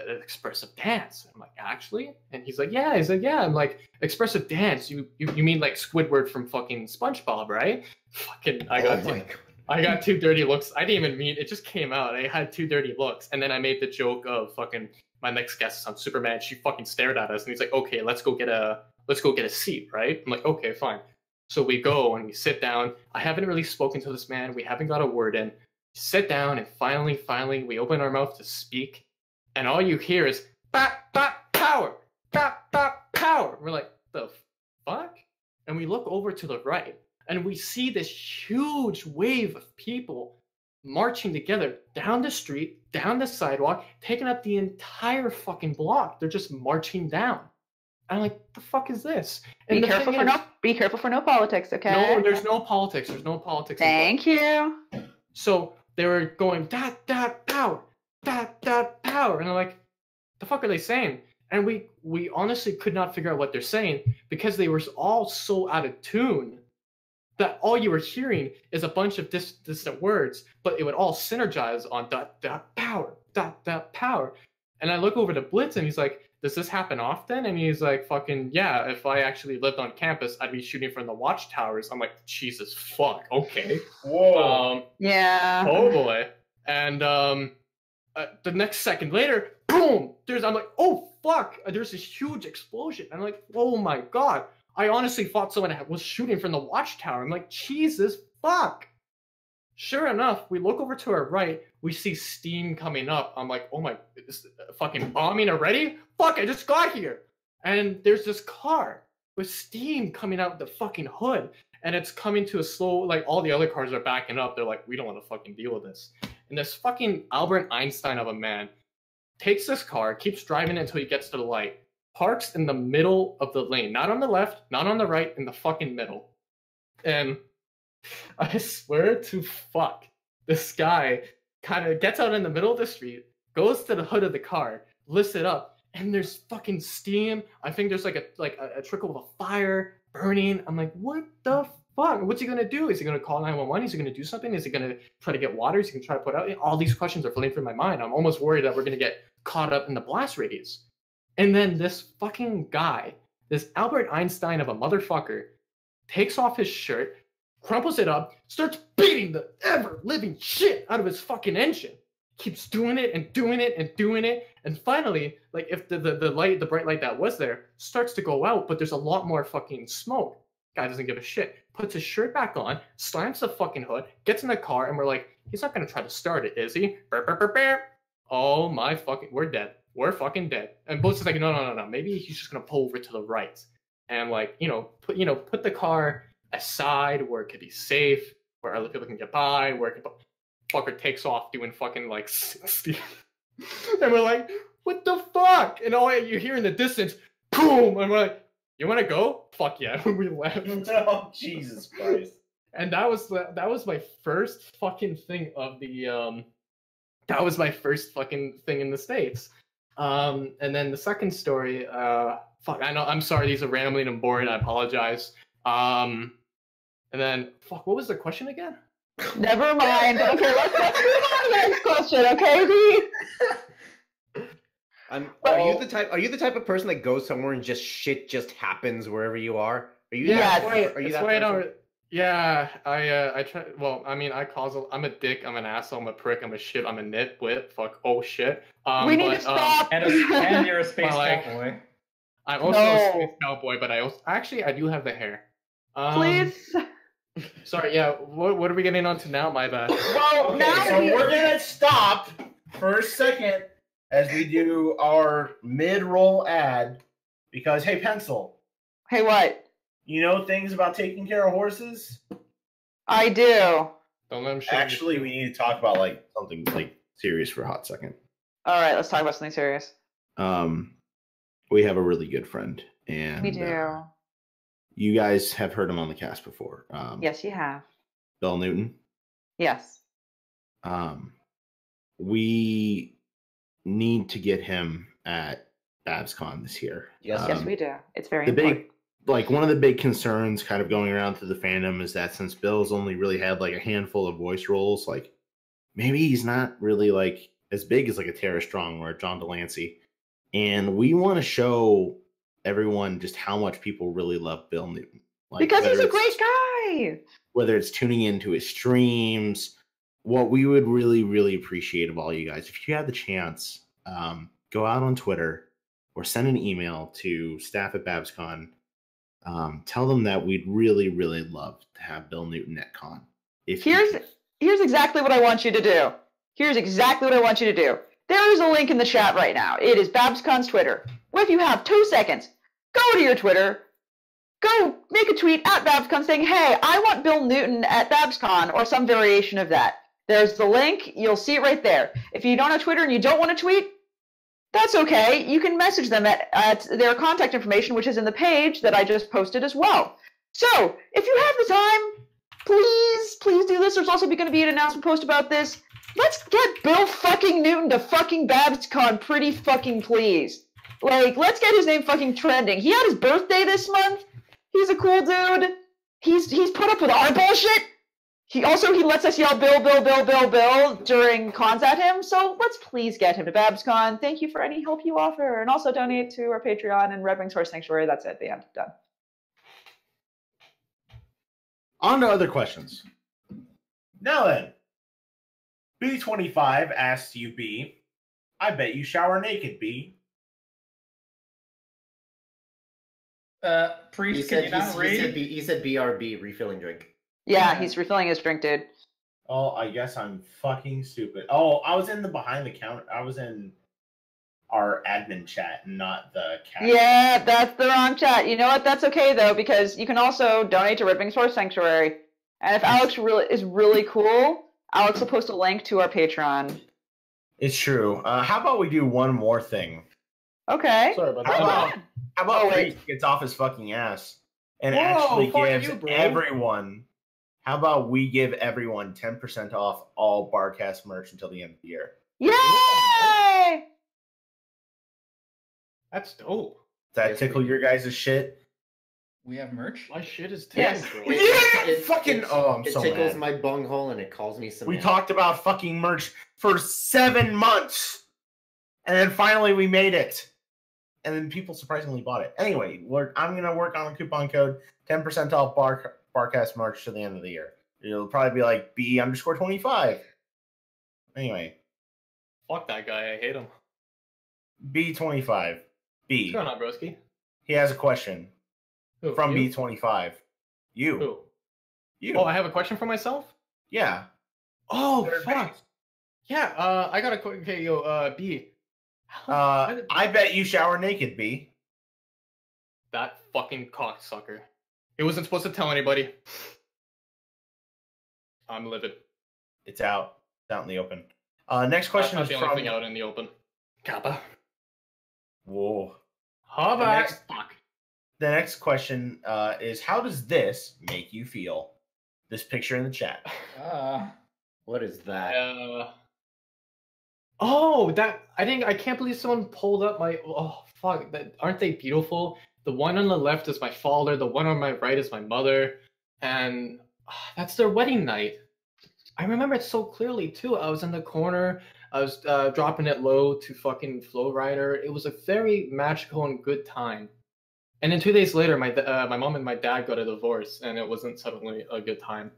expressive dance. I'm like, actually? And he's like, yeah. He's like, yeah. I'm like, expressive dance. You mean like Squidward from fucking SpongeBob, right? Fucking, I got two dirty looks. I didn't even mean it. Just came out. I had two dirty looks, and then I made the joke of fucking my next guest is on Superman. She fucking stared at us, and he's like, okay, let's go get a seat, right? I'm like, okay, fine. So we go and we sit down. I haven't really spoken to this man. We haven't got a word in. Sit down, and finally, we open our mouth to speak, and all you hear is bap, bap, power, bap, bap, power. We're like, the fuck? And we look over to the right, and we see this huge wave of people marching together down the street, down the sidewalk, taking up the entire fucking block. They're just marching down. And I'm like, the fuck is this? And be careful for no politics, okay? No, there's no politics. There's no politics. Thank you. So they were going, that power, that power. And I'm like, the fuck are they saying? And we honestly could not figure out what they're saying because they were all so out of tune that all you were hearing is a bunch of distant words, but it would all synergize on that power. And I look over to Blitz, and he's like, does this happen often? And he's like, fucking, yeah, if I actually lived on campus, I'd be shooting from the watchtowers. I'm like, Jesus fuck, okay. Whoa. Yeah. Oh boy. And the next second later, boom, I'm like, oh fuck, there's this huge explosion. I'm like, oh my god. I honestly thought someone was shooting from the watchtower. I'm like, Jesus fuck. Sure enough, we look over to our right, we see steam coming up. I'm like, oh my, is fucking bombing already? Fuck, I just got here. And there's this car with steam coming out the fucking hood. And it's coming to a slow, like all the other cars are backing up. They're like, we don't want to fucking deal with this. And this fucking Albert Einstein of a man takes this car, keeps driving it until he gets to the light, parks in the middle of the lane, not on the left, not on the right, in the fucking middle. And I swear to fuck, this guy kind of gets out in the middle of the street, goes to the hood of the car, lifts it up, and there's fucking steam. I think there's like a trickle of a fire burning. I'm like, what the fuck? What's he gonna do? Is he gonna call 911? Is he gonna do something? Is he gonna try to get water? Is he gonna try to put out? All these questions are floating through my mind. I'm almost worried that we're gonna get caught up in the blast radius. And then this fucking guy, this Albert Einstein of a motherfucker, takes off his shirt, crumples it up, starts beating the ever-living shit out of his fucking engine. Keeps doing it and doing it and doing it, and finally, like, if the bright light that was there starts to go out, but there's a lot more fucking smoke. Guy doesn't give a shit. Puts his shirt back on, slams the fucking hood, gets in the car, and we're like, he's not gonna try to start it, is he? Burr, burr, burr, burr. Oh my fucking, we're dead. We're fucking dead. And Bo's just like, no. Maybe he's just gonna pull over to the right, and like, put the car aside where it could be safe, where other people can get by, where it could. Fucker takes off doing fucking like 60. And we're like, what the fuck? And all you hear in the distance, boom, and we're like, you want to go? Fuck yeah. When we left. Oh, Jesus Christ. And that was my first fucking thing of the that was my first fucking thing in the States. And then the second story, fuck, I know, I'm sorry, these are rambling and boring, I apologize. And then fuck, what was the question again? Never mind. Okay, let's move on to the next question, okay, V? Are you the type of person that goes somewhere and shit just happens wherever you are? Are you? Yeah, are you that person? Yeah, I try. Well, I mean, I'm a dick. I'm an asshole. I'm a prick. I'm a shit. I'm a nitwit. Fuck. Oh shit. We need to stop. And you're a space cowboy. I'm also a space cowboy, but I do have the hair. Please. Sorry. Yeah. What are we getting on to now? My bad. Well, now so we're gonna stop for a second as we do our mid-roll ad because hey, Pencil. Hey, what? You know things about taking care of horses? I do. Don't let him show Actually, we need to talk about like something like serious for a hot second. All right, let's talk about something serious. We have a really good friend, and We do. You guys have heard him on the cast before. Yes, you have. Bill Newton. Yes. We need to get him at BabsCon this year. Yes, we do. It's very important. One of the big concerns kind of going around through the fandom is that since Bill's only really had like a handful of voice roles, like maybe he's not really like as big as like a Tara Strong or a John Delancey. And we want to show everyone just how much people really love Bill Newton. Like, because he's a great guy. Whether it's tuning into his streams, what we would really, really appreciate of all you guys, if you have the chance, go out on Twitter or send an email to staff at BabsCon. Tell them that we'd really, really love to have Bill Newton at con. Here's exactly what I want you to do. Here's exactly what I want you to do. There is a link in the chat right now. It is BabsCon's Twitter. If you have 2 seconds, go to your Twitter, go make a tweet at BabsCon saying, hey, I want Bill Newton at BabsCon, or some variation of that. There's the link. You'll see it right there. If you don't have Twitter and you don't want to tweet, that's okay. You can message them at their contact information, which is in the page that I just posted as well. So, if you have the time, please do this. There's also going to be an announcement post about this. Let's get Bill fucking Newton to fucking BabsCon, pretty fucking please. Like, let's get his name fucking trending. He had his birthday this month. He's a cool dude. He's put up with our bullshit. He lets us yell Bill during cons at him. So let's please get him to BabsCon. Thank you for any help you offer. And also donate to our Patreon and Red Wings Horse Sanctuary. That's it. The end. Done. On to other questions. Now then, B25 asks you, B, I bet you shower naked, B. Priest, can you not read? He said BRB, refilling drink. Yeah, he's refilling his drink, dude. Oh, I guess I'm fucking stupid. Oh, I was in the behind the counter. I was in our admin chat, not the cat. Yeah, that's the wrong chat. You know what? That's okay, though, because you can also donate to Red Wings Horse Sanctuary. And if Alex is really cool, Alex will post a link to our Patreon. It's true. How about we do one more thing? Okay. Sorry about that. How about Priest gets off his fucking ass and actually gives everyone... How about we give everyone 10% off all Barcast merch until the end of the year? Yay! That's dope. Does that tickle your guys' shit? We have merch? My shit is yes. It so tickles mad. my bunghole and it calls me some. We talked about fucking merch for 7 months. And then finally we made it. and then people surprisingly bought it. Anyway, I'm gonna work on a coupon code, 10% off Barcast merch to the end of the year. It'll probably be like B_25. Anyway, fuck that guy. I hate him. B25. B. What's going on, broski? He has a question. Who, from you? B25. You. Who? You. Oh, I have a question for myself? Yeah. Oh, fuck. Yeah, I got a question. Okay, yo, B. I bet you shower naked, B. That fucking cocksucker. He wasn't supposed to tell anybody. I'm livid. It's out. It's out in the open. Next question is the from... only thing out in the open. Kappa. Whoa. Fuck. The next question is, how does this make you feel? This picture in the chat. What is that? I can't believe someone pulled up my. Oh fuck! Aren't they beautiful? The one on the left is my father. The one on my right is my mother, and that's their wedding night. I remember it so clearly too. I was in the corner. I was dropping it low to fucking Flow Rider. It was a very magical and good time. And then 2 days later, my mom and my dad got a divorce, and it wasn't suddenly a good time.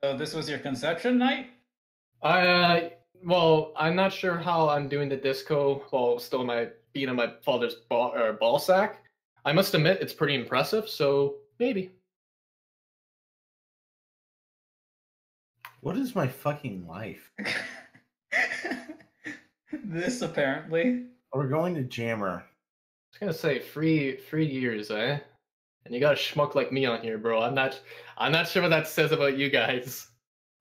So this was your conception night? Well, I'm not sure how I'm doing the disco while still being in my father's ball sack. I must admit, it's pretty impressive, so maybe. What is my fucking life? This, apparently. We're going to Jammer. I was gonna say, free years, eh? And you got a schmuck like me on here, bro. I'm not sure what that says about you guys.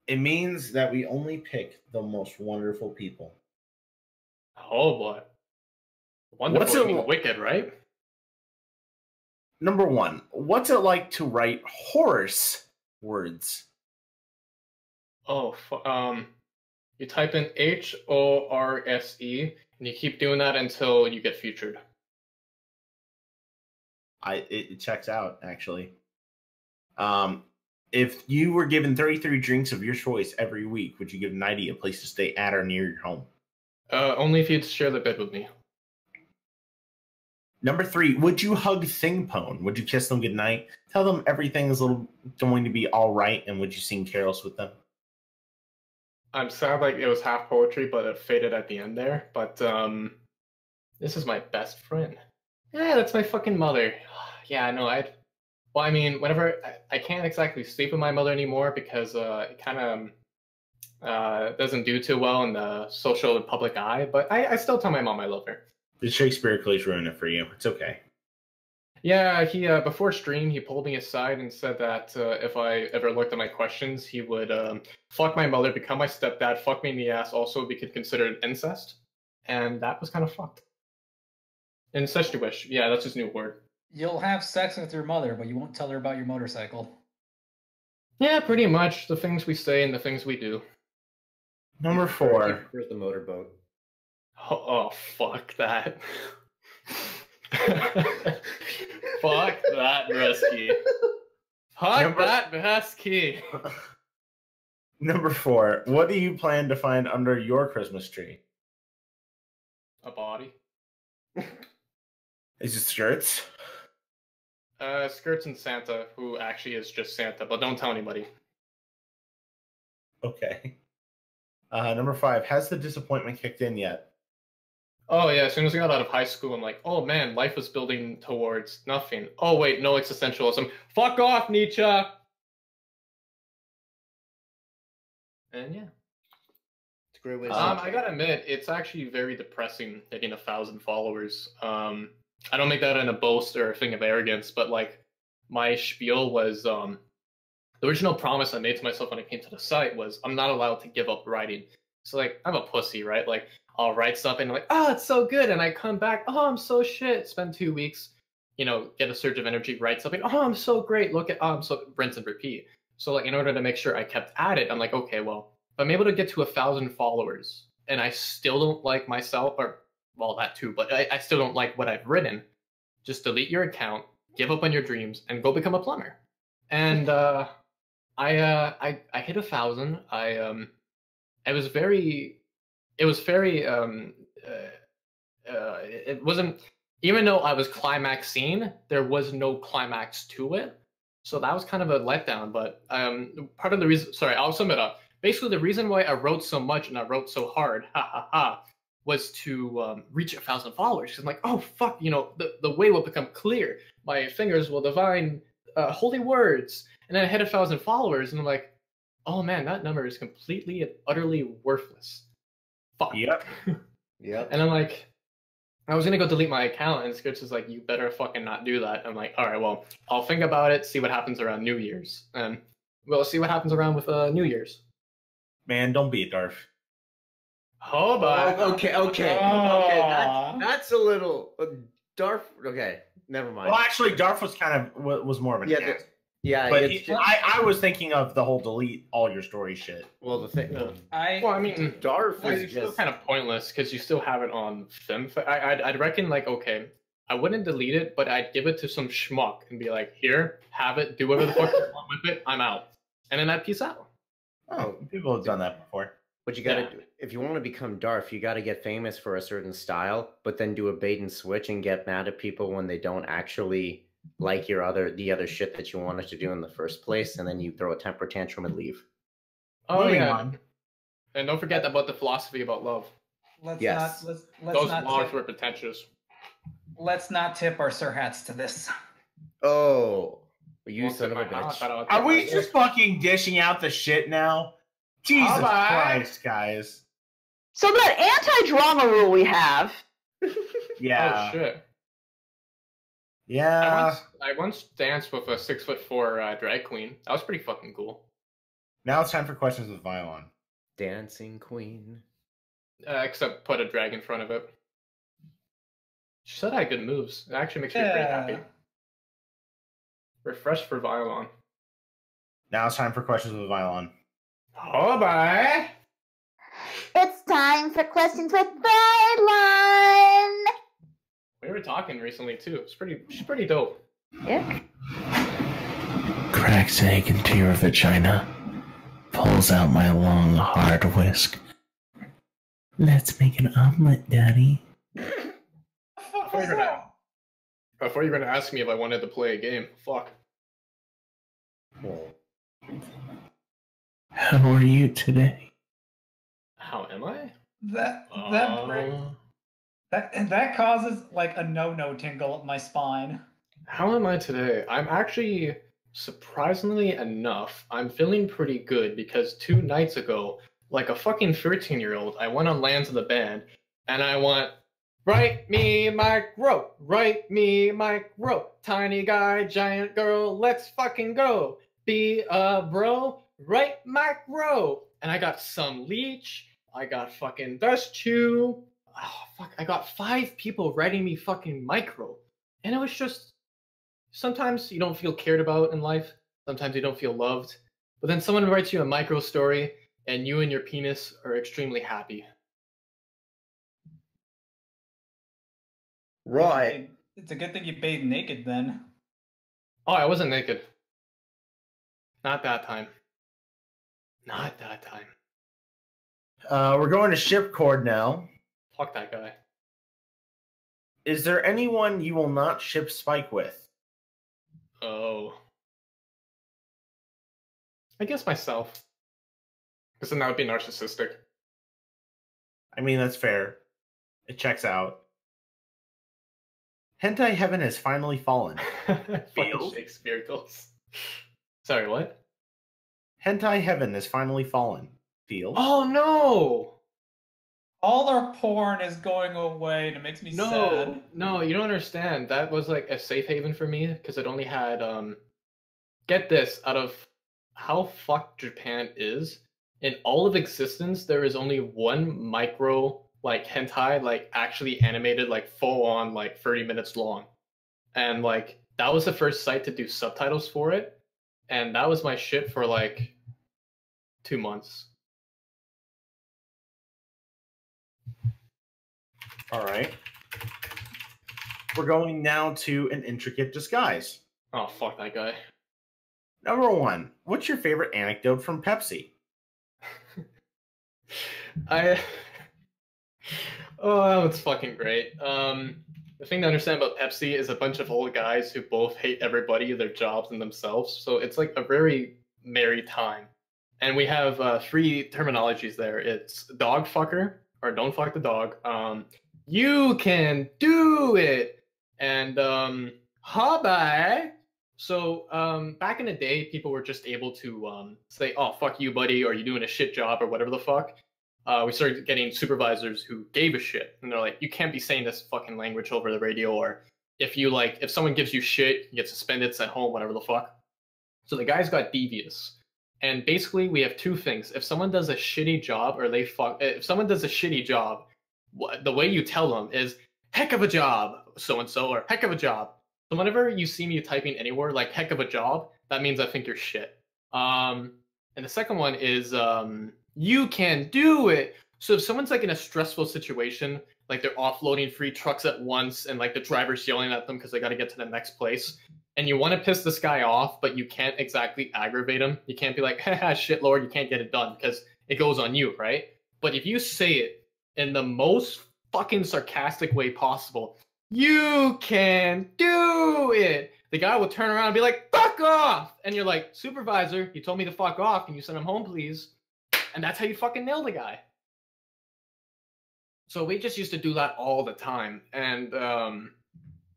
It means that we only pick the most wonderful people. Oh boy. Wonderful, wicked, right? Number one, what's it like to write horse words? Oh, you type in HORSE, and you keep doing that until you get featured. It checks out, actually. If you were given 33 drinks of your choice every week, would you give 90 a place to stay at or near your home? Only if you'd share the bed with me. Number three, would you hug Thingpone? Would you kiss them goodnight? Tell them everything is going to be all right, and would you sing carols with them? I'm sad like it was half poetry, but it faded at the end there. But this is my best friend. Yeah, that's my fucking mother. Yeah, no, well, I mean, whenever I can't exactly sleep with my mother anymore because it kind of doesn't do too well in the social and public eye. But I still tell my mom I love her. The Shakespeare plays ruin it for you. It's okay. Yeah, he before stream he pulled me aside and said that if I ever looked at my questions, he would fuck my mother, become my stepdad, fuck me in the ass. Also, we could consider it incest, and that was kind of fucked. Incestuous. Yeah, that's his new word. You'll have sex with your mother, but you won't tell her about your motorcycle. Yeah, pretty much. The things we say and the things we do. Number four. Where's the motorboat? Oh, fuck that. Fuck that, broski. Fuck that, broski. Number four. What do you plan to find under your Christmas tree? A body. Is it skirts? Skirts and Santa, who actually is just Santa, but don't tell anybody. Okay. Number five. Has the disappointment kicked in yet? Oh yeah, as soon as I got out of high school, I'm like, oh man, life was building towards nothing. Oh wait, no existentialism. Fuck off, Nietzsche! And yeah. It's a great way to I gotta admit, it's actually very depressing hitting 1,000 followers. I don't make that in a boast or a thing of arrogance, but like, my spiel was, the original promise I made to myself when I came to the site was, I'm not allowed to give up writing. So like, I'm a pussy, right? Like, I'll write something and I'm like, oh, it's so good. And I come back, oh, I'm so shit. Spend 2 weeks, get a surge of energy, write something. Oh, I'm so great. Look at, I'm so, rinse and repeat. So like, in order to make sure I kept at it, I'm like, okay, well, if I'm able to get to 1,000 followers and I still don't like myself, or well, that too, but I still don't like what I've written, just delete your account, give up on your dreams, and go become a plumber. And I hit 1,000. It was very it wasn't, even though I was climaxing, there was no climax to it. So that was kind of a letdown. But part of the reason, sorry, I'll sum it up. Basically, the reason why I wrote so much and I wrote so hard, was to reach 1,000 followers. Because I'm like, oh fuck, the way will become clear. My fingers will divine holy words, and then I hit 1,000 followers, and I'm like, oh man, that number is completely and utterly worthless. Fuck. Yep. Yep. And I'm like, I was gonna go delete my account, and Skritz is like, you better fucking not do that. I'm like, all right, well, I'll think about it, see what happens around New Year's, and we'll see what happens around with New Year's. Man, don't be a Darf. Oh, but Okay. That's a little Darf. Okay, never mind. Well, actually, Darf was kind of was more of an act. Yeah, But I was thinking of the whole delete all your story shit. well, the thing. I mean, Darf is it's still just kind of pointless because you still have it on fanfic. I'd reckon, like, okay, I wouldn't delete it, but I'd give it to some schmuck and be like, here, have it, do whatever the fuck you want with it, I'm out. And then I'd peace out. Oh, people have done that before. What you gotta do if you want to become Darf, you gotta get famous for a certain style, but then do a bait and switch and get mad at people when they don't actually like the other shit that you wanted to do in the first place, and then you throw a temper tantrum and leave. Oh Moving yeah, on. And don't forget about the philosophy about love. Let's Yes. not Those not laws tip, were pretentious. let's not tip our sir hats to this. Oh, you Won't son tip of a my mouth, bitch! but I'll Are tip we my just fucking dishing out the shit now? Jesus Christ, guys. So that anti-drama rule we have. Yeah. Oh shit. Yeah. I once danced with a 6'4" drag queen. That was pretty fucking cool. Now it's time for questions with Violon. Dancing queen. Except put a drag in front of it. She said I had good moves. It actually makes me pretty happy. Refresh for Violon. Now it's time for questions with Violon. Oh bye. It's time for questions with Vylon. We were talking recently too. She's pretty dope. Yeah. Cracks egg into your vagina. Pulls out my long, hard whisk. Let's make an omelet, Daddy. Before you're gonna ask me if I wanted to play a game. Fuck. How are you today? How am I? That causes like a no tingle up my spine. How am I today? I'm actually, surprisingly enough, I'm feeling pretty good because 2 nights ago, like a fucking 13-year-old, I went on Lands of the Band and I went, write me micro, tiny guy, giant girl, let's fucking go. Be a bro, write micro. And I got some Leech, I got fucking Dust Chew. Oh, fuck, I got 5 people writing me fucking micro. And it was just, sometimes you don't feel cared about in life. Sometimes you don't feel loved. But then someone writes you a micro story, and you and your penis are extremely happy. Right. It's a good thing you bathed naked then. Oh, I wasn't naked. Not that time. We're going to Shipcord now. Fuck that guy. Is there anyone you will not ship Spike with? Oh. I guess myself. Because then that would be narcissistic. I mean, that's fair. It checks out. Hentai Heaven has finally fallen. Fucking Shakespeare goals. Sorry, what? Hentai Heaven has finally fallen. Feels? Oh no! All our porn is going away and it makes me sad. No, you don't understand. That was like a safe haven for me because it only had get this, out of how fucked Japan is, in all of existence there is only one micro like hentai, like actually animated, like full on, like 30 minutes long. And like that was the first site to do subtitles for it. And that was my shit for like 2 months. All right. We're going now to an intricate disguise. Oh, fuck that guy. Number 1. What's your favorite anecdote from Pepsi? Oh, that's fucking great. The thing to understand about Pepsi is a bunch of old guys who both hate everybody, their jobs, and themselves. So it's like a very merry time. And we have three terminologies there. It's dog fucker, or don't fuck the dog. You can do it, and hobby. So back in the day, people were just able to say, "Oh, fuck you, buddy," or "You doing a shit job," or whatever the fuck. We started getting supervisors who gave a shit, and they're like, "You can't be saying this fucking language over the radio," or if someone gives you shit, you get suspended, sent home, whatever the fuck. So the guys got devious, and basically we have two things: if someone does a shitty job, if someone does a shitty job, the way you tell them is "heck of a job, so and so," or "heck of a job." So whenever you see me typing anywhere like "heck of a job," that means I think you're shit. And the second one is you can do it. So if someone's like in a stressful situation, like they're offloading 3 trucks at once and like the driver's yelling at them because they got to get to the next place, and you want to piss this guy off, but you can't exactly aggravate him. You can't be like, haha, shit, Lord, you can't get it done, because it goes on you, right? But if you say it in the most fucking sarcastic way possible, you can do it, the guy will turn around and be like, fuck off! And you're like, supervisor, you told me to fuck off. Can you send him home, please? And that's how you fucking nail the guy. So we just used to do that all the time. And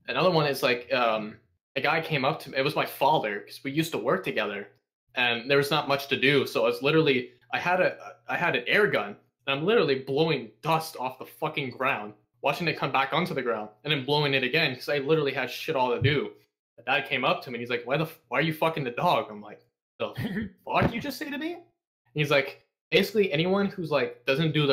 another one is like, a guy came up to me. It was my father, because we used to work together, and there was not much to do. So I was literally, I had an air gun, and I'm literally blowing dust off the fucking ground, watching it come back onto the ground, and then blowing it again, because I literally had shit all to do. The dad came up to me, and he's like, why are you fucking the dog? I'm like, the fuck you just say to me? And he's like, basically anyone who's like doesn't do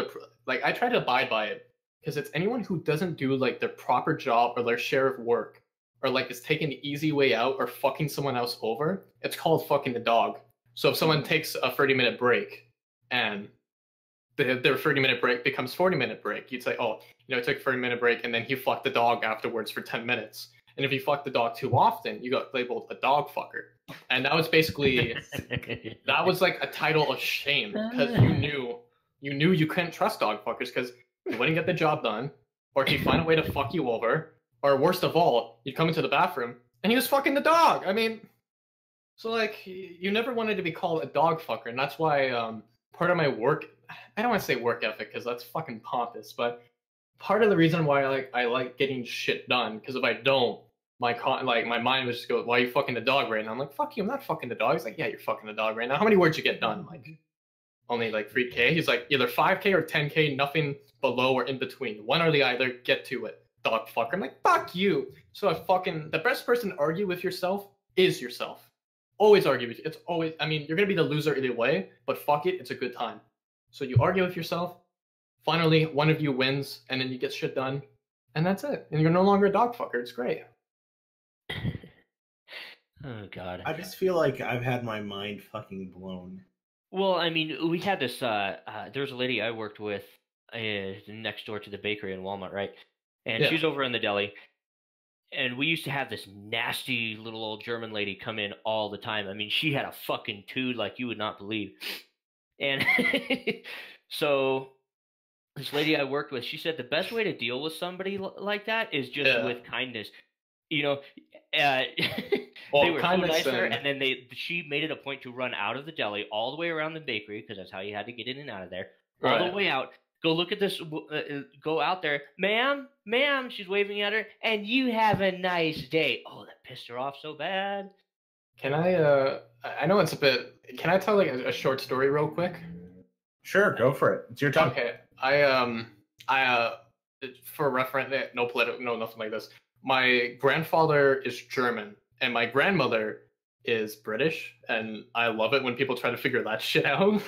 like, I try to abide by it, because it's anyone who doesn't do like their proper job or their share of work, or like is taking the easy way out or fucking someone else over. It's called fucking the dog. So if someone takes a 30-minute break and their 30-minute break becomes 40-minute break, you'd say, oh, it took a 30-minute break and then he fucked the dog afterwards for 10 minutes. And if you fuck the dog too often, you got labeled a dog fucker. And that was basically, that was like a title of shame, because you knew you couldn't trust dog fuckers, because you wouldn't get the job done, or he'd find a way to fuck you over, or worst of all, you'd come into the bathroom and he was fucking the dog. I mean, so like, you never wanted to be called a dog fucker, and that's why part of my work, I don't want to say work ethic, because that's fucking pompous, but part of the reason why I like getting shit done, because if I don't, my mind would just go, why are you fucking the dog right now? I'm like, fuck you, I'm not fucking the dog. He's like, yeah, you're fucking the dog right now. How many words you get done? I'm like, only like 3K. He's like, either 5K or 10K, nothing below or in between. One or the other, get to it, dog fucker. I'm like, fuck you. So the best person to argue with yourself is yourself. Always argue with you. It's always, I mean, you're gonna be the loser either way, but fuck it, it's a good time. So you argue with yourself, finally one of you wins, and then you get shit done, and that's it. And you're no longer a dog fucker. It's great. Oh god. I just feel like I've had my mind fucking blown. Well, I mean, we had this. There's a lady I worked with next door to the bakery in Walmart, right? And Yeah. she's over in the deli. And we used to have this nasty little old German lady come in all the time. I mean, she had a fucking tood like you would not believe. And so this lady I worked with, she said the best way to deal with somebody like that is just with kindness. They were so nice to her, and then she made it a point to run out of the deli all the way around the bakery, because that's how you had to get in and out of there. All the way out. Go look at this. Go out there, ma'am. She's waving at her, and you have a nice day. Oh, that pissed her off so bad. Can I? I know it's a bit. Can I tell like a short story real quick? Sure, go for it. It's your time. Okay. For reference, no nothing like this. My grandfather is German, and my grandmother is British, and I love it when people try to figure that shit out.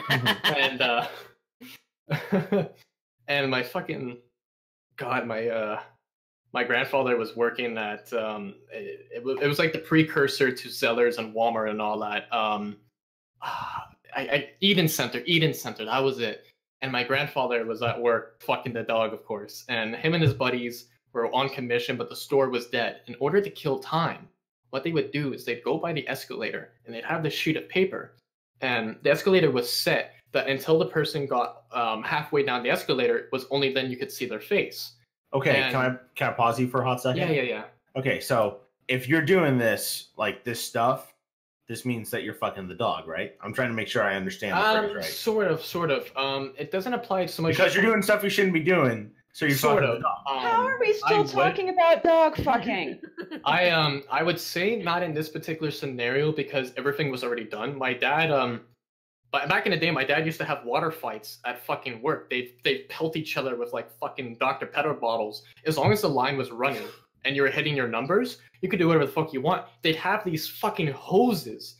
And and my fucking god, my grandfather was working at it was like the precursor to Zellers and Walmart and all that. Eden Center, that was it. And my grandfather was at work fucking the dog, of course, and him and his buddies were on commission, but the store was dead. In order to kill time, what they would do is they'd go by the escalator and they'd have this sheet of paper, and the escalator was set that until the person got halfway down the escalator, it was only then you could see their face. Okay, And- can I pause you for a hot second? Yeah. Okay, so if you're doing this, like this stuff, this means that you're fucking the dog, right? I'm trying to make sure I understand the phrase right. Sort of. It doesn't apply so much Because you're doing stuff you shouldn't be doing, so you're sort fucking of. the dog. How are we still talking about dog fucking? I would say not in this particular scenario because everything was already done. My dad but back in the day, my dad used to have water fights at fucking work. They'd pelt each other with like fucking Dr. Pepper bottles. As long as the line was running and you were hitting your numbers, you could do whatever the fuck you want. They'd have these fucking hoses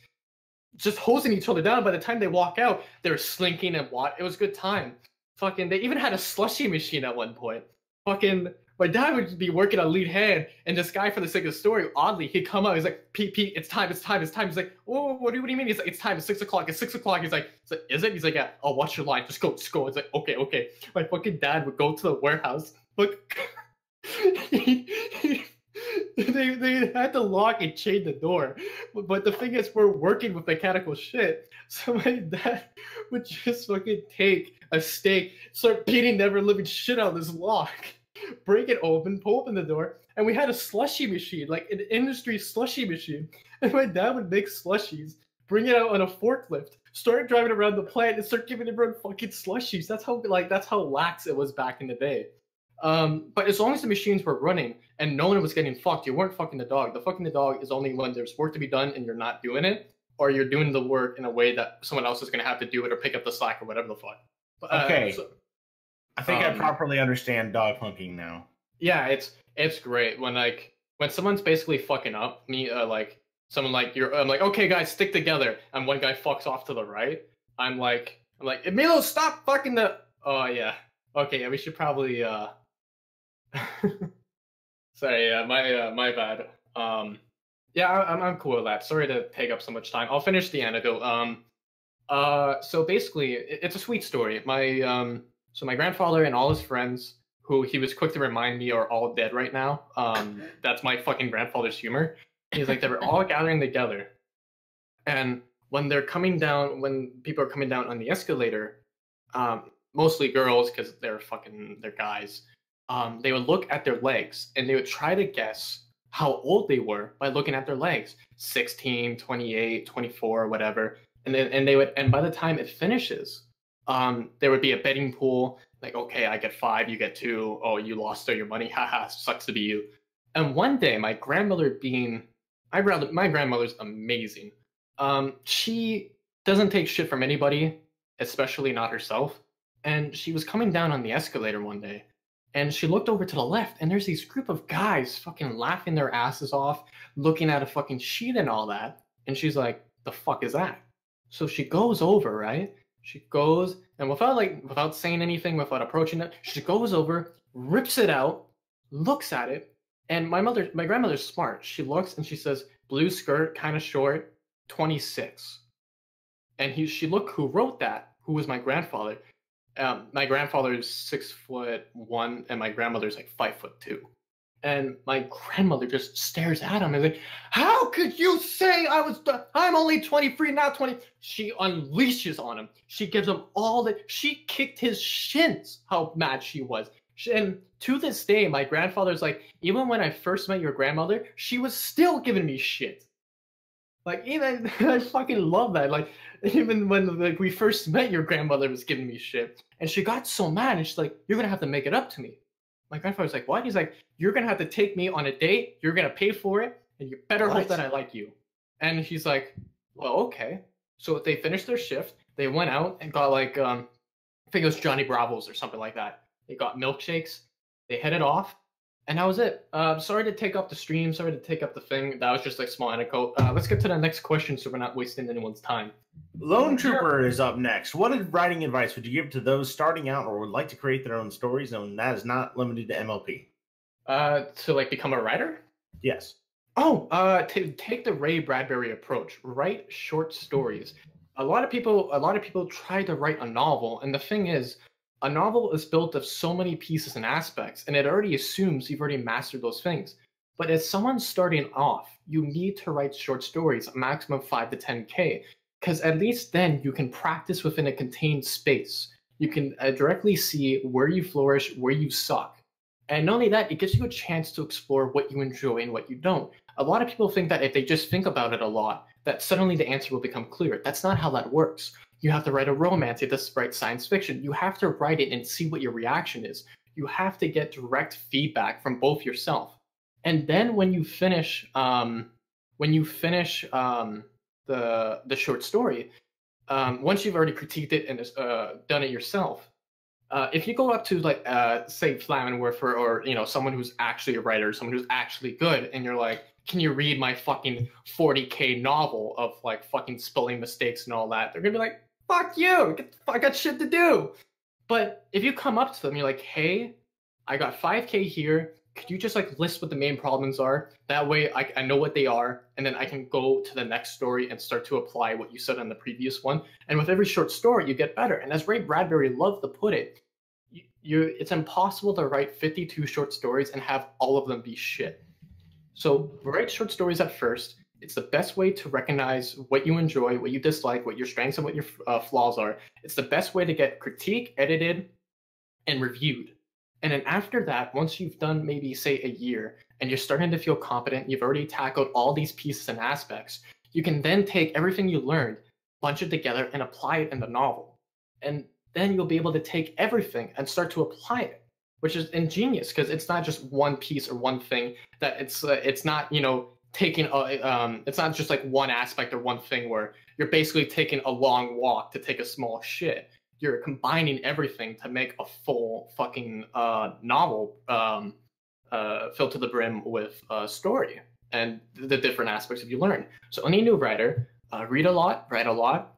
just hosing each other down. By the time they walk out, they were slinking and what? It was a good time. Fucking, they even had a slushy machine at one point. Fucking, my dad would be working on lead hand, and this guy, for the sake of the story, oddly, he'd come out. He's like, Pete, it's time. He's like, oh, what do you mean? He's like, it's time. It's 6 o'clock. It's 6 o'clock. He's like, is it? He's like, yeah. I'll watch your line. Just go. It's like, okay. My fucking dad would go to the warehouse. Look, they had to lock and chain the door. But the thing is, we're working with mechanical shit. So my dad would just fucking take a stake, start beating the ever living shit out of this lock, break it open, pull open the door, and we had a slushy machine, like an industry slushy machine. And my dad would make slushies, bring it out on a forklift, start driving around the plant, and start giving everyone fucking slushies. That's how lax it was back in the day. But as long as the machines were running and no one was getting fucked, you weren't fucking the dog. The fucking the dog is only when there's work to be done and you're not doing it, or you're doing the work in a way that someone else is going to have to do it or pick up the slack or whatever the fuck. Okay. I think I properly understand dog hunking now. Yeah, it's great when someone's basically fucking up me, like someone like I'm like, okay guys, stick together, and one guy fucks off to the right. I'm like, Emilio, stop fucking the. Oh yeah, okay, yeah, we should probably Sorry, yeah, my bad. Yeah, I'm cool with that. Sorry to take up so much time. I'll finish the anecdote. So basically, it's a sweet story. So my grandfather and all his friends, who he was quick to remind me are all dead right now. That's my fucking grandfather's humor. He's like, they were all gathering together, and when people are coming down on the escalator, mostly girls because they're guys. They would look at their legs and they would try to guess how old they were by looking at their legs. 16, 28, 24, whatever. And by the time it finishes, there would be a betting pool. Like, okay, I get 5, you get 2. Oh, you lost all your money. Haha, sucks to be you. And one day, my grandmother's amazing. She doesn't take shit from anybody, especially not herself. And she was coming down on the escalator one day, and she looked over to the left, and there's these group of guys fucking laughing their asses off, looking at a fucking sheet and all that. And she's like, the fuck is that? So she goes over, right? She goes, and without saying anything, without approaching it, she goes over, rips it out, looks at it, and my grandmother's smart. She looks and she says, blue skirt, kind of short, 26. And she looked who wrote that, who was my grandfather. My grandfather's 6'1", and my grandmother's like 5'2". And my grandmother just stares at him and is like, how could you say I'm only 23, not 20? She unleashes on him. She gives him she kicked his shins, how mad she was. And to this day, my grandfather's like, even when I first met your grandmother, she was still giving me shit. Like, even, I fucking love that. Like, even when we first met, your grandmother was giving me shit. And she got so mad, and she's like, you're gonna have to make it up to me. My grandfather's like, what? He's like, you're gonna have to take me on a date, you're gonna pay for it, and you better hope that I like you. And he's like, well, okay. So they finished their shift, they went out and got like, I think it was Johnny Bravo's or something like that. They got milkshakes, they headed off, and that was it. Sorry to take up the stream, sorry to take up the thing. That was just like small anecdote. Let's get to the next question so we're not wasting anyone's time. Lone Trooper is up next. What writing advice would you give to those starting out or would like to create their own stories, and that is not limited to MLP? To like become a writer? Yes. Oh, to take the Ray Bradbury approach. Write short stories. A lot of people try to write a novel, and the thing is, a novel is built of so many pieces and aspects, and it already assumes you've already mastered those things. But as someone starting off, you need to write short stories, a maximum 5 to 10K. because at least then you can practice within a contained space. You can directly see where you flourish, where you suck. And not only that, it gives you a chance to explore what you enjoy and what you don't. A lot of people think that if they just think about it a lot, that suddenly the answer will become clear. That's not how that works. You have to write a romance, you have to write science fiction. You have to write it and see what your reaction is. You have to get direct feedback from both yourself. And then when you finish the short story, once you've already critiqued it and done it yourself, if you go up to like say Flammenwerfer or someone who's actually a writer, someone who's actually good, and you're like, can you read my fucking 40K novel of like fucking spelling mistakes and all that? They're gonna be like, fuck you, I got shit to do. But if you come up to them, you're like, hey, I got 5K here. Could you just like list what the main problems are? That way I know what they are, and then I can go to the next story and start to apply what you said on the previous one. And with every short story, you get better. And as Ray Bradbury loved to put it, it's impossible to write 52 short stories and have all of them be shit. So write short stories at first. It's the best way to recognize what you enjoy, what you dislike, what your strengths and what your flaws are. It's the best way to get critiqued, edited, and reviewed. And then after that, once you've done maybe, say, a year, and you're starting to feel competent, you've already tackled all these pieces and aspects, you can then take everything you learned, bunch it together, and apply it in the novel. And then you'll be able to take everything and start to apply it, which is ingenious, because it's not just one piece or one thing. That it's not, taking it's not just like one aspect or one thing where you're basically taking a long walk to take a small shit. You're combining everything to make a full fucking novel filled to the brim with story and the different aspects that you learn. So any new writer, read a lot, write a lot,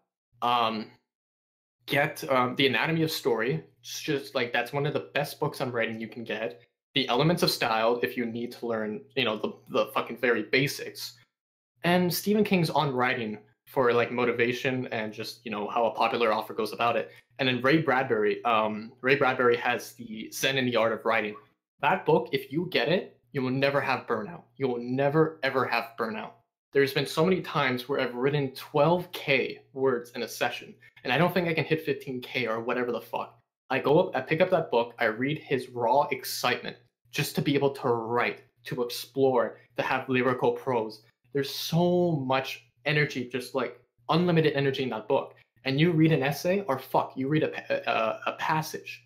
get The Anatomy of Story. It's just like that's one of the best books on writing you can get. The Elements of Style, if you need to learn, the fucking very basics. And Stephen King's On Writing for like motivation and just how a popular author goes about it. And then Ray Bradbury has the Zen in the Art of Writing. That book, if you get it, you will never have burnout. You will never ever have burnout. There's been so many times where I've written 12K words in a session, and I don't think I can hit 15K or whatever the fuck. I go up, I pick up that book, I read his raw excitement just to be able to write, to explore, to have lyrical prose. There's so much energy, just like unlimited energy in that book. And you read an essay, or you read a passage,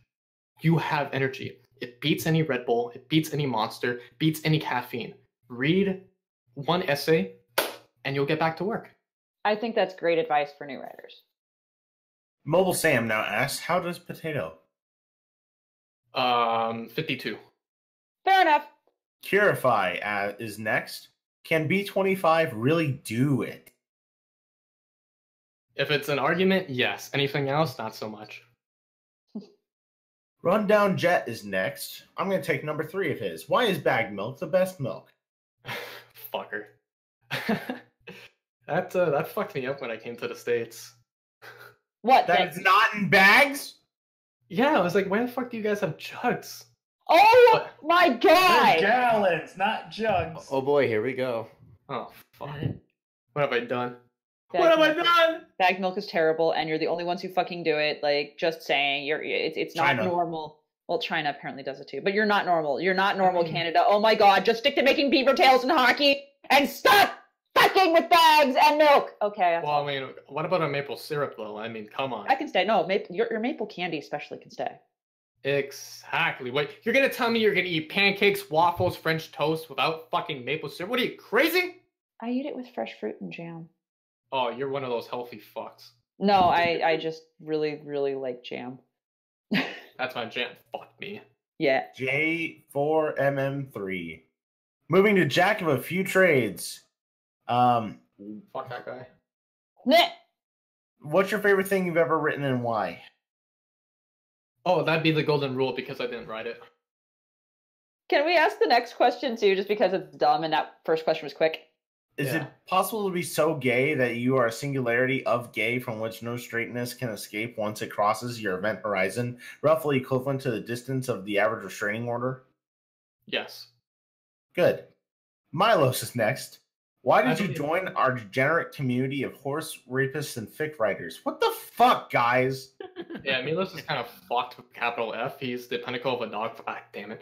you have energy. It beats any Red Bull, it beats any Monster, beats any caffeine. Read one essay, and you'll get back to work. I think that's great advice for new writers. Mobile Sam now asks, how does potato? 52. Fair enough. Curify is next. Can B25 really do it? If it's an argument, yes. Anything else, not so much. Rundown Jet is next. I'm going to take number 3 of his. Why is bagged milk the best milk? Fucker. That fucked me up when I came to the States. What? That's not in bags? Yeah, I was like, why the fuck do you guys have jugs? Oh my god! They're gallons, not jugs. Oh boy, here we go. Oh, fuck. What have I done? What have I done? Bagged milk is terrible, and you're the only ones who fucking do it. Like, just saying, it's not China. normal. Well, China apparently does it too, but you're not normal. You're not normal, Canada. Oh my god, just stick to making beaver tails and hockey, and stop fucking with bags and milk. Okay. Well, I mean, what about a maple syrup, though? I mean, come on. I can stay. No, your maple candy especially can stay. Exactly. Wait, you're gonna tell me you're gonna eat pancakes, waffles, French toast without fucking maple syrup? What are you, crazy? I eat it with fresh fruit and jam. Oh, you're one of those healthy fucks. No, I just really, really like jam. That's my jam. Fuck me. Yeah. J4MM3. Moving to Jack of a Few Trades. Fuck that guy. Meh. What's your favorite thing you've ever written and why? Oh, that'd be the golden rule because I didn't write it. Can we ask the next question too, just because it's dumb and that first question was quick? Is it possible to be so gay that you are a singularity of gay from which no straightness can escape once it crosses your event horizon, roughly equivalent to the distance of the average restraining order? Yes. Good. Milos is next. Why did you join our degenerate community of horse rapists and fic writers? What the fuck, guys? Yeah, Milos is kind of fucked with capital F. He's the pinnacle of a dog. Ah, damn it.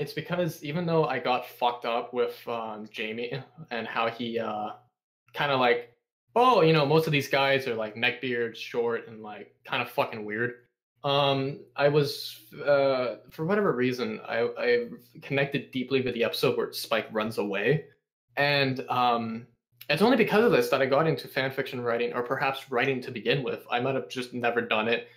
It's because even though I got fucked up with Jamie and how he kind of like, oh, you know, most of these guys are like neckbeard, short, and like kind of fucking weird. I was for whatever reason I connected deeply with the episode where Spike runs away, and it's only because of this that I got into fan fiction writing, or perhaps writing to begin with. I might have just never done it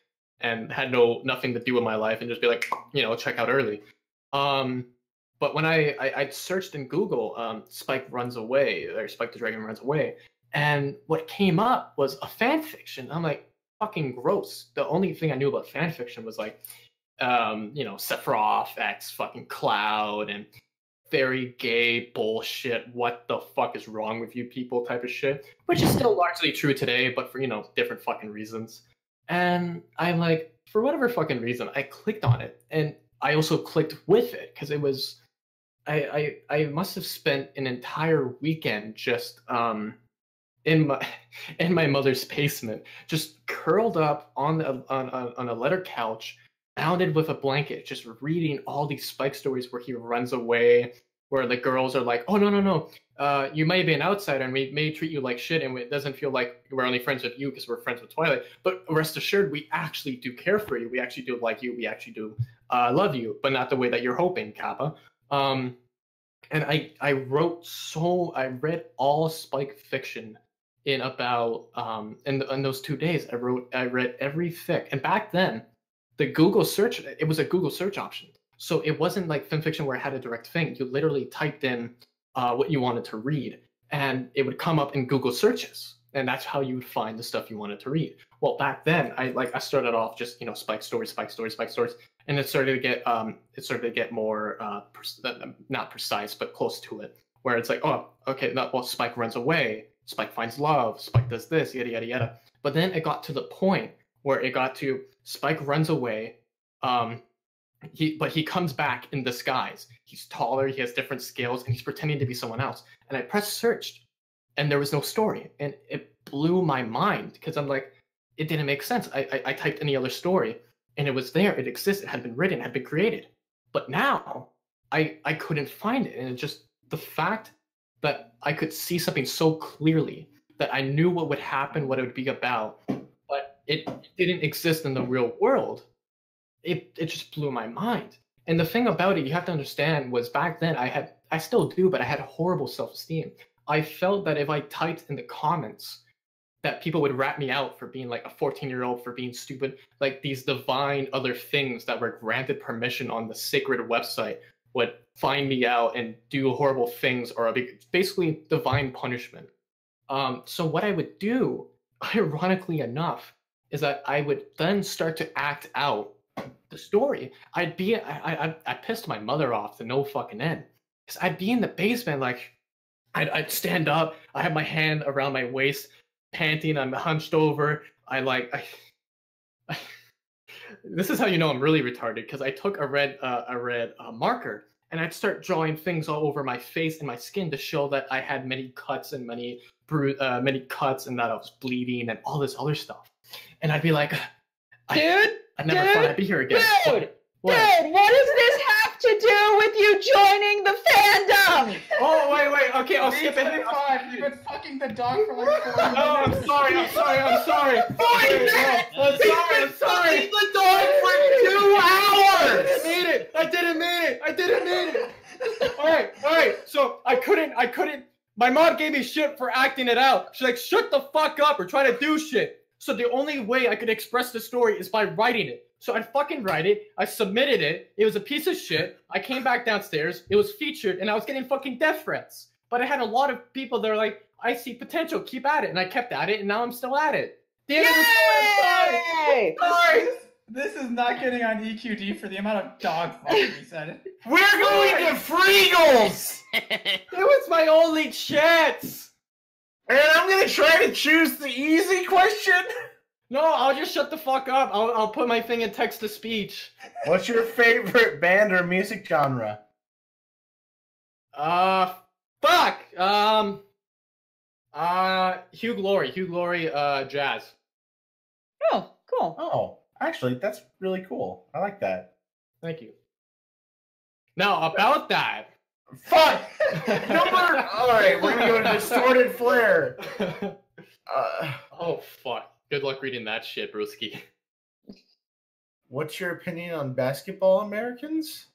and had nothing to do with my life and just be like, you know, check out early. But when I searched in Google, Spike runs away, or Spike the Dragon runs away, and what came up was a fan fiction. I'm like, fucking gross. The only thing I knew about fan fiction was like, you know, Sephiroth X fucking Cloud and very gay bullshit. What the fuck is wrong with you people type of shit, which is still largely true today, but for, you know, different fucking reasons. And I'm like, for whatever fucking reason, I clicked on it, and I also clicked with it because it was, I must have spent an entire weekend just in my mother's basement, just curled up on a leather couch, bounded with a blanket, just reading all these Spike stories where he runs away, where the girls are like, oh no, you may be an outsider and we may treat you like shit, and it doesn't feel like we're only friends with you because we're friends with Twilight, but rest assured we actually do care for you, we actually do like you, we actually do love you, but not the way that you're hoping, Kappa. And I read all Spike fiction in about in those 2 days. I read every fic, and back then the Google search, it was a Google search option, so it wasn't like fanfiction where it had a direct thing. You literally typed in what you wanted to read, and it would come up in Google searches, and that's how you would find the stuff you wanted to read. Well, back then I started off just, you know, Spike stories, and it started to get more not precise but close to it, where it's like, oh, okay, well, Spike runs away, Spike finds love, Spike does this, yada yada yada. But then it got to the point where it got to Spike runs away, he comes back in disguise. He's taller, he has different skills, and he's pretending to be someone else. And I pressed searched, and there was no story, and it blew my mind because I'm like, it didn't make sense. I typed any other story, and it was there, it existed, it had been written, it had been created. But now I couldn't find it, and it just, the fact that I could see something so clearly, that I knew what would happen, what it would be about, but it didn't exist in the real world. It just blew my mind. And the thing about it, you have to understand, was back then I still do, but I had horrible self-esteem. I felt that if I typed in the comments that people would rat me out for being like a 14-year-old, for being stupid, like these divine other things that were granted permission on the sacred website would find me out and do horrible things, or basically divine punishment. So what I would do, ironically enough, is that I would then start to act out the story. I pissed my mother off to no fucking end, because I'd be in the basement, like I'd stand up, I have my hand around my waist, panting, I'm hunched over, this is how you know I'm really retarded, because I took a red marker, and I'd start drawing things all over my face and my skin to show that I had many cuts and many cuts, and that I was bleeding and all this other stuff. And I'd be like, I never thought I'd be here again. Dude, what does this have to do with you joining the fandom? Oh, wait, okay, I'll skip it. You've been fucking the dog for like 4 minutes. Oh, I'm sorry. I'm sorry. The dog for 2 hours! I didn't mean it. All right, so I couldn't, my mom gave me shit for acting it out. She's like, shut the fuck up or try to do shit. So the only way I could express the story is by writing it. So I'd fucking write it, I submitted it, it was a piece of shit, I came back downstairs, it was featured, and I was getting fucking death threats. But I had a lot of people that are like, I see potential, keep at it, and I kept at it, and now I'm still at it. Damn it, sorry! This is not getting on EQD for the amount of dog fucking we said. We're going to Freegles! It was my only chance! And I'm gonna try to choose the easy question? No, I'll just shut the fuck up. I'll put my thing in text-to-speech. What's your favorite band or music genre? Fuck. Hugh Glory, Jazz. Oh, cool. Oh, actually, that's really cool. I like that. Thank you. Now about that. Fuck! Number. All right, we're gonna go to distorted flare. Oh fuck! Good luck reading that shit, broski. What's your opinion on basketball Americans?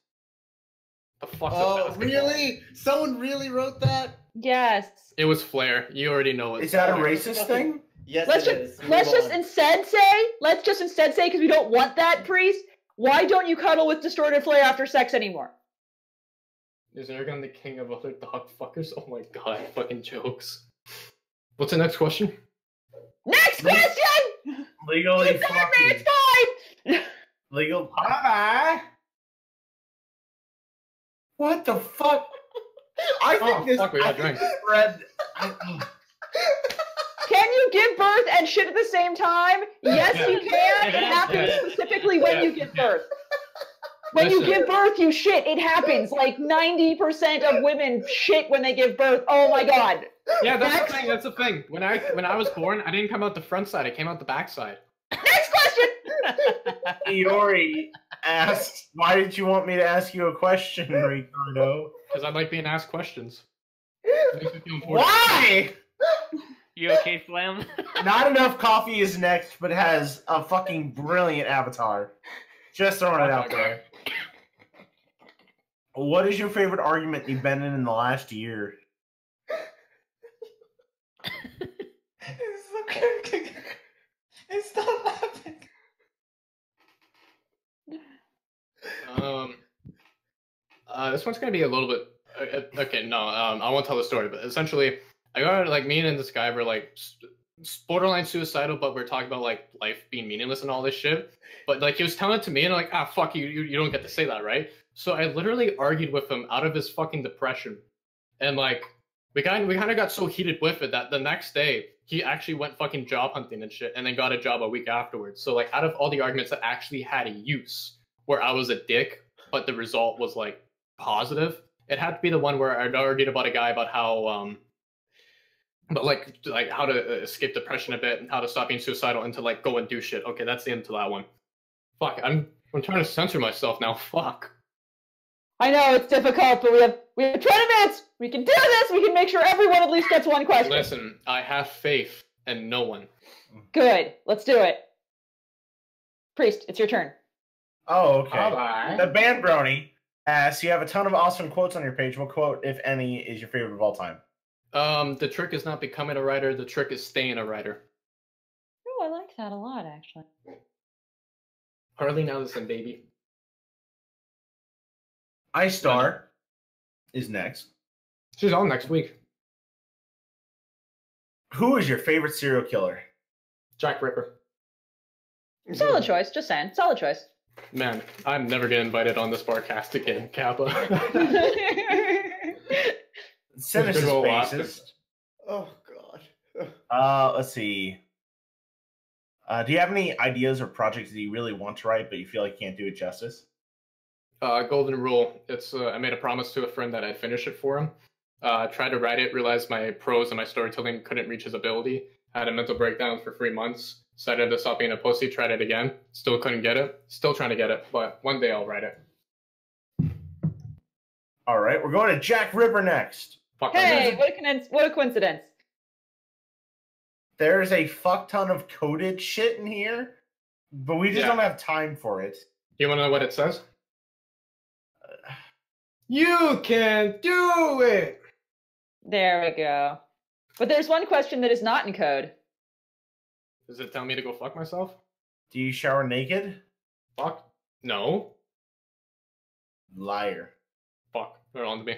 The fuck's Oh, basketball? really? Someone really wrote that? Yes. It was Flair. You already know it. Is that a racist thing? Yes, Let's it is. just instead say, because we don't want that, Priest. Why don't you cuddle with distorted flare after sex anymore? Is Aragon the king of other dog fuckers? Oh my god, fucking jokes. What's the next question? Next question. Legally fucking. It's fine. Legal. Bye. What the fuck? I think this. Fuck, we got I think drinks. this thread. Can you give birth and shit at the same time? Yes, you can. It happens specifically when you give birth. When you give birth, you shit. It happens. Like 90% of women shit when they give birth. Oh my god. Yeah, that's the thing. That's the thing. When I was born, I didn't come out the front side. I came out the back side. Next question. Iori asked, "Why did you want me to ask you a question, Ricardo?" Because I like being asked questions. Why? You okay, Flam? Not enough coffee is next, but has a fucking brilliant avatar. Just throwing it out there. What is your favorite argument you've been in the last year? It's not laughing. This one's gonna be a little bit. Okay, no, I won't tell the story, but essentially, I got like me and this guy were like borderline suicidal, but we're talking about like life being meaningless and all this shit. But like he was telling it to me, and I'm like, fuck you, you don't get to say that, right? So I literally argued with him out of his fucking depression, and like we kind of got so heated with it that the next day he actually went fucking job hunting and shit, and then got a job a week afterwards. So like out of all the arguments that actually had a use, where I was a dick, but the result was like positive, it had to be the one where I argued about a guy about how but like how to escape depression a bit and how to stop being suicidal and to like go and do shit. Okay, that's the end to that one. Fuck, I'm trying to censor myself now. Fuck. I know it's difficult, but we have 20 minutes. We can do this. We can make sure everyone at least gets one question. Listen, I have faith in no one. Good. Let's do it. Priest, it's your turn. Oh, okay. Alright. The band Brony asks, you have a ton of awesome quotes on your page. What quote, if any, is your favorite of all time? The trick is not becoming a writer. The trick is staying a writer. Oh, I like that a lot, actually. Harley Nelson, baby. Ice Star is next. She's on next week. Who is your favorite serial killer? Jack Ripper. Solid choice. Just saying. Solid choice. Man, I'm never getting invited on this Barcast again, Kappa. Sinister Spaces. Oh, God. Let's see. Do you have any ideas or projects that you really want to write, but you feel like you can't do it justice? Golden Rule. It's I made a promise to a friend that I'd finish it for him. Tried to write it, realized my prose and my storytelling couldn't reach his ability. Had a mental breakdown for 3 months. Decided to stop being a pussy, tried it again. Still couldn't get it. Still trying to get it, but one day I'll write it. All right, we're going to Jack Ripper next. Fuck Hey, what a coincidence. There's a fuck ton of coded shit in here, but we just don't have time for it. You want to know what it says? You can do it! There we go. But there's one question that is not in code. Does it tell me to go fuck myself? Do you shower naked? Fuck. No. Liar. Fuck. They're on to me.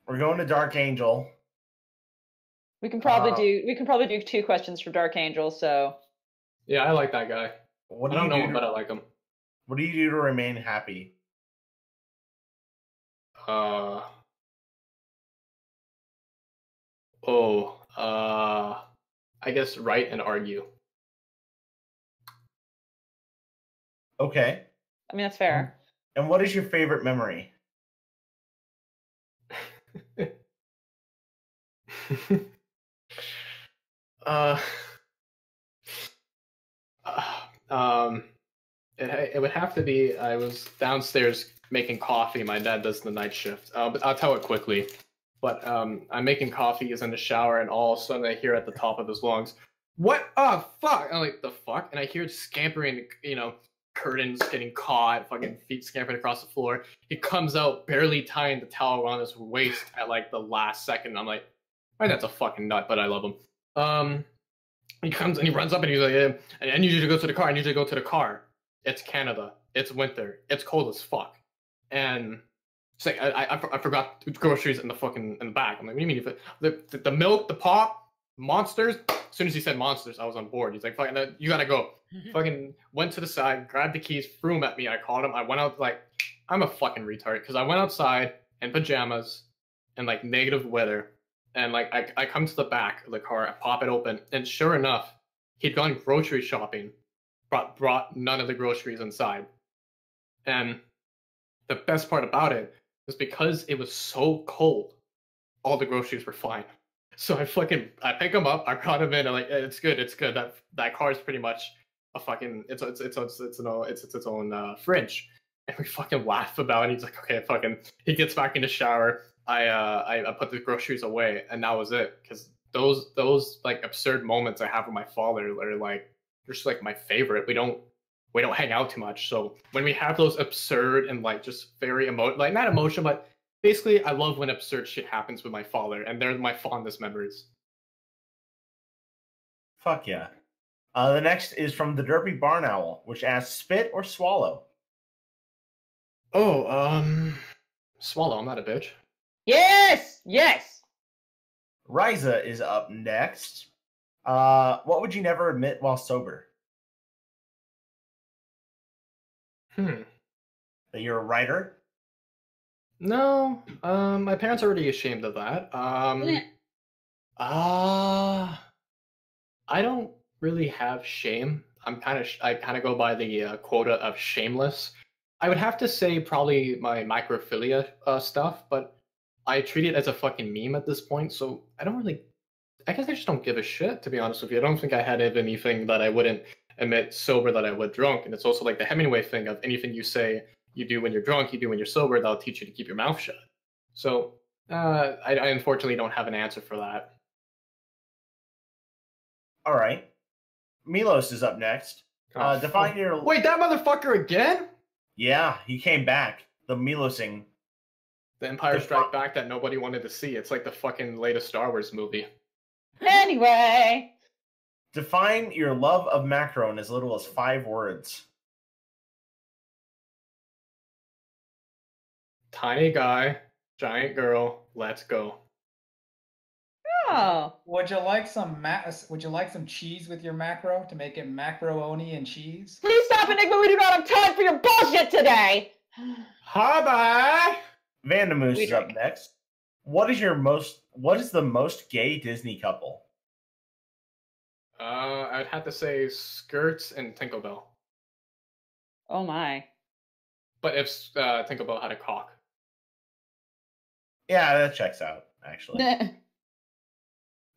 We're going to Dark Angel. We can probably do 2 questions for Dark Angel, so Yeah, I like that guy. What I don't know him, but I like him. What do you do to remain happy? I guess write and argue. Okay. I mean that's fair. And what is your favorite memory? uh, um, it would have to be I was downstairs making coffee. My dad does the night shift. But I'll tell it quickly. But I'm making coffee. He's in the shower, and all of a sudden I hear at the top of his lungs, "What? Oh fuck!" I'm like, "The fuck?" And I hear it scampering. Curtains getting caught, fucking feet scampering across the floor. He comes out barely tying the towel around his waist at like the last second. I'm like, "My dad's a fucking nut," but I love him. He comes and he runs up and he's like, "Yeah, I need you to go to the car. I need you to go to the car. It's Canada. It's winter. It's cold as fuck." And it's like I forgot groceries in the back. I'm like, "What do you mean? The milk, the pop, monsters?" As soon as he said monsters, I was on board. He's like, "Fucking, you gotta go." Fucking went to the side, grabbed the keys, threw them at me. I called him. I went out like I'm a fucking retard because I went outside in pajamas and like negative weather. And like I come to the back of the car, I pop it open, and sure enough, he'd gone grocery shopping, brought none of the groceries inside. And the best part about it was because it was so cold, all the groceries were fine. So I pick him up, I brought him in, and like it's good. That car is pretty much a fucking it's its own fridge. And we fucking laugh about it. He's like, okay, fucking. He gets back in the shower. I put the groceries away, and that was it. Because those like absurd moments I have with my father are like just like my favorite. We don't hang out too much, so when we have those absurd and like just very not emotional, but basically I love when absurd shit happens with my father, and they're my fondest memories. Fuck yeah. The next is from the Derpy Barn Owl, which asks, spit or swallow? Oh, swallow. I'm not a bitch. Yes! Yes! Riza is up next. What would you never admit while sober? That you're a writer? No. My parents are already ashamed of that. I don't really have shame. I kind of go by the quota of shameless. I would have to say probably my microphilia stuff, but I treat it as a fucking meme at this point, so I guess I just don't give a shit, to be honest with you. I don't think I had anything that I wouldn't admit sober that I would drunk, and it's also like the Hemingway thing of anything you say you do when you're drunk, you do when you're sober, that'll teach you to keep your mouth shut. So I unfortunately don't have an answer for that. All right. Milos is up next. Define your... Wait, that motherfucker again? Yeah, he came back. The Milosing. The Empire Strike Back that nobody wanted to see. It's like the fucking latest Star Wars movie. Anyway. Define your love of macro in as little as 5 words. Tiny guy, giant girl, let's go. Oh. Would you like some cheese with your macro to make it macaroni and cheese? Please stop, Enigma. We do not have time for your bullshit today. Hi-bye. Vandamoose is up next. What is the most gay Disney couple? I'd have to say Skirts and Tinkerbell. Oh my. But if Tinkerbell had a cock. Yeah, that checks out, actually.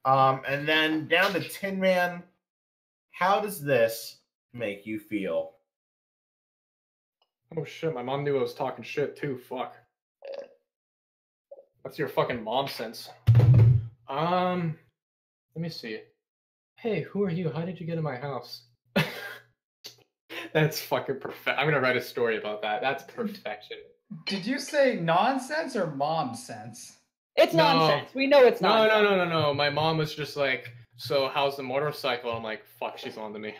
And then down to Tin Man. How does this make you feel? Oh shit, my mom knew I was talking shit too, fuck. That's your fucking mom sense. Let me see. Hey, who are you? How did you get in my house? That's fucking perfect. I'm gonna write a story about that. That's perfection. Did you say nonsense or mom sense? It's nonsense. We know it's nonsense. No. My mom was just like, so how's the motorcycle? I'm like, fuck, she's on to me.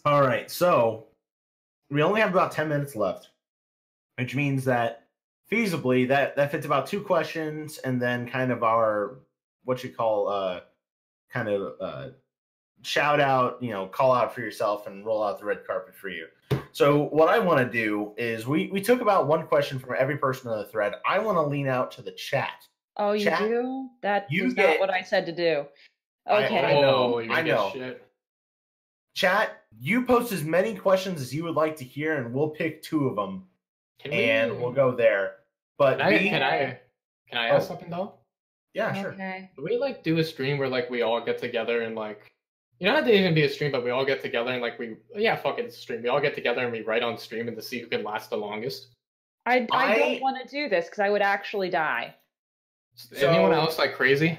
All right, so we only have about 10 minutes left, which means that feasibly that fits about 2 questions and then kind of our what you call shout out, call out for yourself and roll out the red carpet for you. So what I want to do is we took about 1 question from every person on the thread. I want to lean out to the chat. Oh, you Chat, do? That is not what I said to do. Okay. I know. Shit. Chat, you post as many questions as you would like to hear, and we'll pick 2 of them, we'll go there. But Can I ask something though? Yeah, sure. Okay. Do we like do a stream where like we all get together and like, you don't have to even be a stream, but we all get together and like fuck it, it's a stream. We all get together and we write on stream and to see who can last the longest. I don't want to do this because I would actually die. Anyone else like crazy?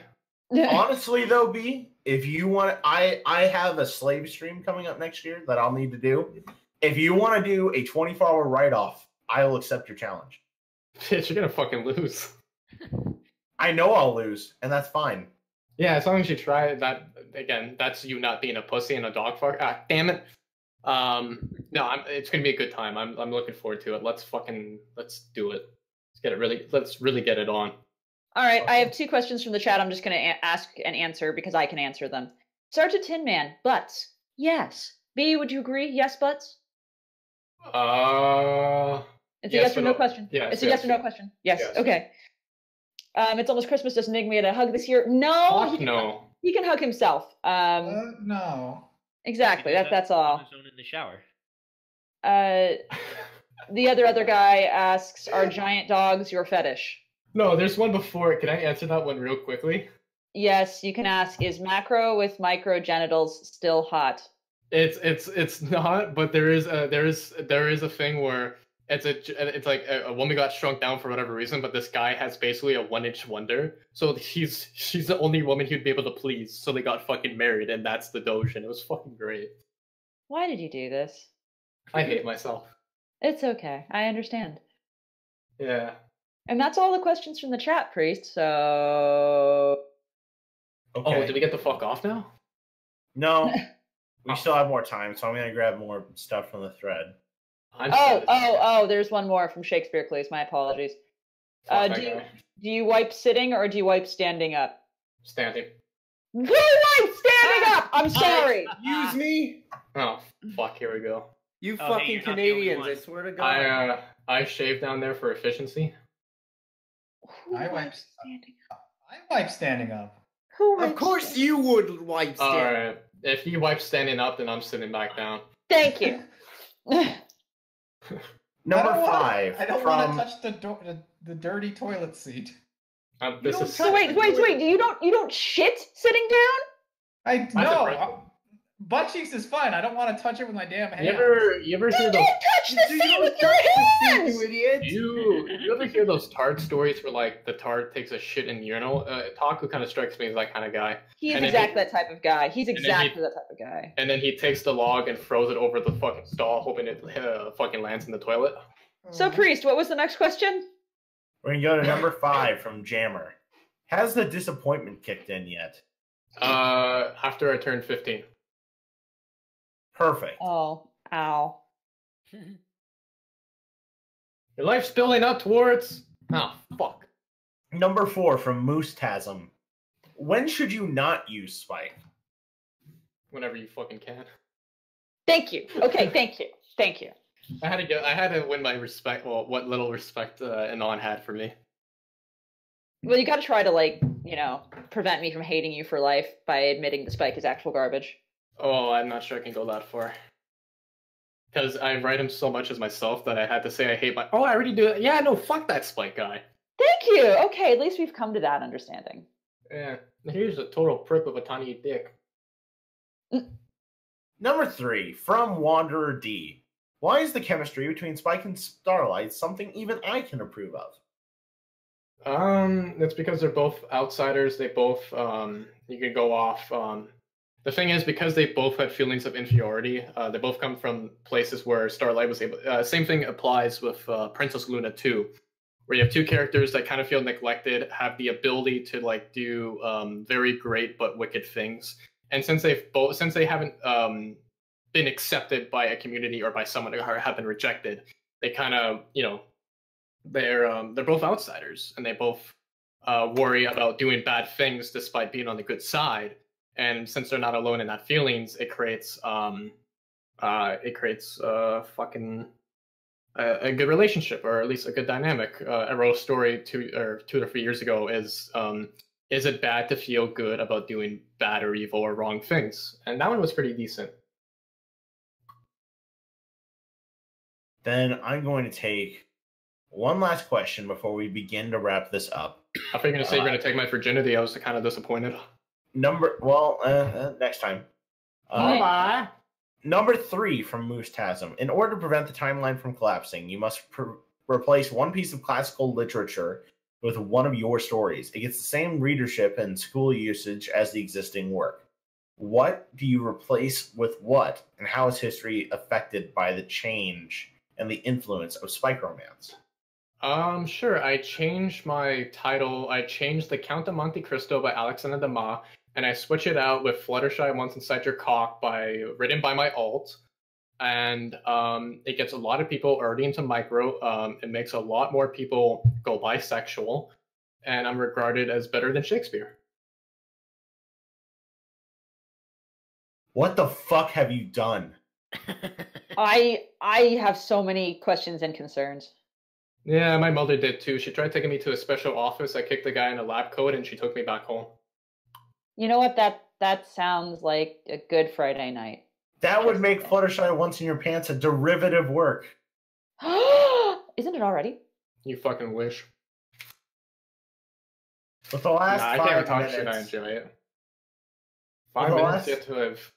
Honestly, though, B, if you want, I have a slave stream coming up next year that I'll need to do. If you want to do a 24-hour write-off, I will accept your challenge. Bitch, you're gonna fucking lose. I know I'll lose, and that's fine. Yeah, as long as you try that. Again, that's you not being a pussy and a dog fuck. Ah, damn it. No, it's gonna be a good time. I'm looking forward to it. Let's do it. Let's really get it on. All right, I have 2 questions from the chat. I'm just going to ask and answer because I can answer them. Sergeant Tin Man, butts. Yes. B, would you agree? Yes, butts? It's a yes or no question. Yes, it's a yes or no question. Yes. Okay. It's almost Christmas. Does Nig get a hug this year? No. He can hug himself. No. Exactly. That's all. On his own in the shower. The other guy asks, "Are giant dogs your fetish?" No, there's one before it. Can I answer that one real quickly? Yes, you can ask, "Is macro with micro genitals still hot?" It's not, but there is a thing where it's like a woman got shrunk down for whatever reason, but this guy has basically a 1-inch wonder. So she's the only woman he'd be able to please. So they got fucking married, and that's the Doge, and it was fucking great. Why did you do this? I hate myself. It's okay. I understand. Yeah. And that's all the questions from the chat, Priest. So. Okay. Oh, did we get the fuck off now? No. We still have more time, so I'm gonna grab more stuff from the thread. There's one more from Shakespeare Clues. My apologies. Do you wipe sitting or do you wipe standing up? Standing. Who wipes standing up? I'm sorry. Use me. Oh fuck! Here we go. You fucking Canadians! I swear to God. I shave down there for efficiency. I wipe standing up. Of course you would wipe standing. All right. If he wipes standing up, then I'm sitting back down. Thank you. Number 5. I don't want to touch the dirty toilet seat. Wait. You don't shit sitting down? No. Butt cheeks is fine. I don't want to touch it with my damn hands. You ever hear those? Don't touch the seat with your hands, you idiot! You ever hear those tard stories where like the tard takes a shit in urinal? Taku kind of strikes me as that kind of guy. He's exactly that type of guy. He's exactly that type of guy. And then he takes the log and throws it over the fucking stall, hoping it fucking lands in the toilet. So, Priest, what was the next question? We're gonna go to number 5 from Jammer. Has the disappointment kicked in yet? After I turned 15. Perfect. Oh, ow. Your life's building up towards... Oh, fuck. Number 4 from Moose Tasm. When should you not use Spike? Whenever you fucking can. Thank you. Okay, thank you. Thank you. I had to win my respect. Well, what little respect Anon had for me. Well, you got to try to prevent me from hating you for life by admitting the Spike is actual garbage. Oh, I'm not sure I can go that far. Because I write him so much as myself that I had to say I hate my... Oh, I already do it. Yeah, no, fuck that Spike guy. Thank you. Okay, at least we've come to that understanding. Yeah, here's a total prick with a tiny dick. Number 3 from Wanderer D. Why is the chemistry between Spike and Starlight something even I can approve of? It's because they're both outsiders. They both, you could go off. The thing is, because they both had feelings of inferiority, they both come from places where Starlight was able... same thing applies with Princess Luna too, where you have 2 characters that kind of feel neglected, have the ability to do very great but wicked things. And since they haven't been accepted by a community or by someone who have been rejected, they kind of, they're both outsiders, and they both worry about doing bad things despite being on the good side. And since they're not alone in that feelings, it creates a good relationship, or at least a good dynamic. A rose story 2 or 3 years ago is it bad to feel good about doing bad or evil or wrong things? And that one was pretty decent. Then I'm going to take one last question before we begin to wrap this up. I thought you were going to say you're going to take my virginity. I was kind of disappointed. Next time. Bye-bye. Number 3 from Moose Tasm. In order to prevent the timeline from collapsing, you must replace one piece of classical literature with one of your stories. It gets the same readership and school usage as the existing work. What do you replace with what, and how is history affected by the change and the influence of spike romance? Sure. I changed my title. I changed The Count of Monte Cristo by Alexander Dumas, and I switch it out with Fluttershy Once Inside Your Cock written by my alt. And it gets a lot of people already into micro. It makes a lot more people go bisexual, and I'm regarded as better than Shakespeare. What the fuck have you done? I have so many questions and concerns. Yeah, my mother did too. She tried taking me to a special office. I kicked the guy in a lab coat, and she took me back home. You know what? That sounds like a good Friday night. That would make Fluttershy Once in Your Pants a derivative work. Isn't it already? You fucking wish. With the last I 5 can't talk minutes, shit. I enjoy it. 5 minutes yet to live.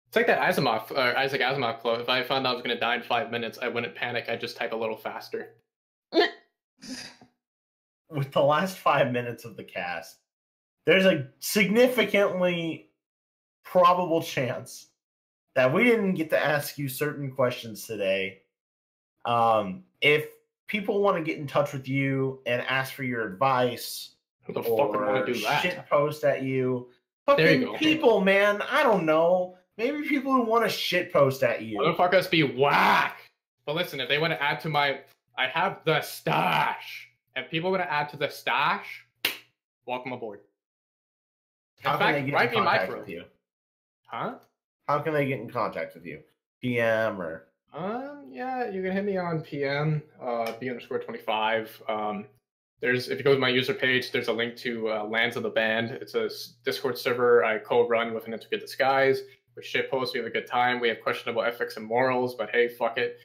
It's like that Isaac Asimov quote. If I found out I was going to die in 5 minutes, I wouldn't panic. I'd just type a little faster. With the last 5 minutes of the cast, there's a significantly probable chance that we didn't get to ask you certain questions today. If people want to get in touch with you and ask for your advice, who the fuck would want to do that? Shit post at you. There you Fucking go. people, man. I don't know. Maybe people who want to shit post at you. Motherfuckers be whack. But listen, if they want to add to I have the stash. If people want to add to the stash, welcome aboard. In How can they fact, get write in me contact micro. with you? Huh? How can they get in contact with you? PM or? Yeah, you can hit me on PM, B_25. If you go to my user page, there's a link to Lands of the Band. It's a Discord server I co-run with an Intricate Disguise. We shitpost, we have a good time. We have questionable ethics and morals, but hey, fuck it.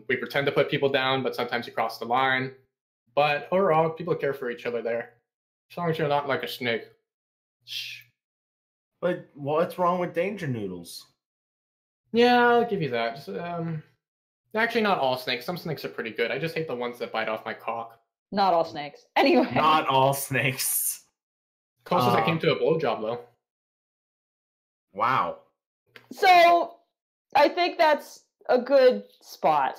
We pretend to put people down, but sometimes you cross the line. But overall, people care for each other there. As long as you're not like a snake. Shh. But what's wrong with Danger Noodles? Yeah, I'll give you that. Actually, not all snakes. Some snakes are pretty good. I just hate the ones that bite off my cock. Not all snakes. Anyway. Not all snakes. Closest I came to a blowjob, though. Wow. So, I think that's a good spot.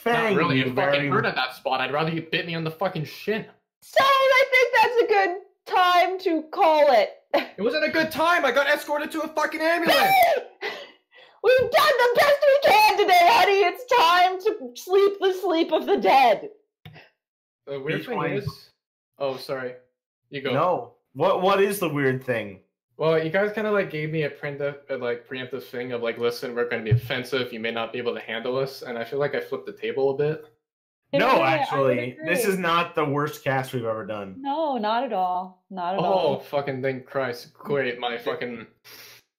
Not really. You fucking hurt at that spot. I'd rather you bit me on the fucking shin. So, I think that's a good time to call it. It wasn't a good time. I got escorted to a fucking ambulance. We've done the best we can today, honey. It's time to sleep the sleep of the dead. The weird thing is... Oh, sorry. You go. No. What is the weird thing? Well, you guys kind of like gave me a preemptive thing of like, listen, we're going to be offensive. You may not be able to handle us. And I feel like I flipped the table a bit. No, actually. This is not the worst cast we've ever done. No, not at all. Not at all. Oh, fucking thank Christ. Great, my fucking...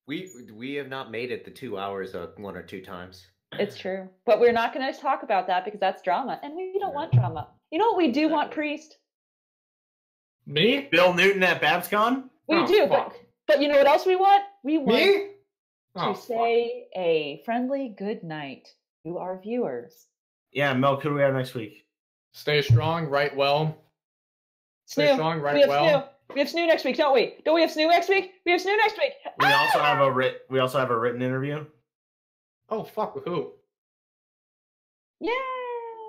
We have not made it the 2 hours 1 or 2 times. It's true. But we're not going to talk about that because that's drama. And we don't want drama. You know what we do want, Priest? Me? Bill Newton at BabsCon? We do, but you know what else we want? We want Me? to say a friendly good night to our viewers. Yeah, Mel, who do we have next week? Stay strong, write well. Stay strong, write well. We have Snoo next week, don't we? Don't we have Snoo next week? We have Snoo next week. We also have a written interview. Oh fuck, with who? Yeah.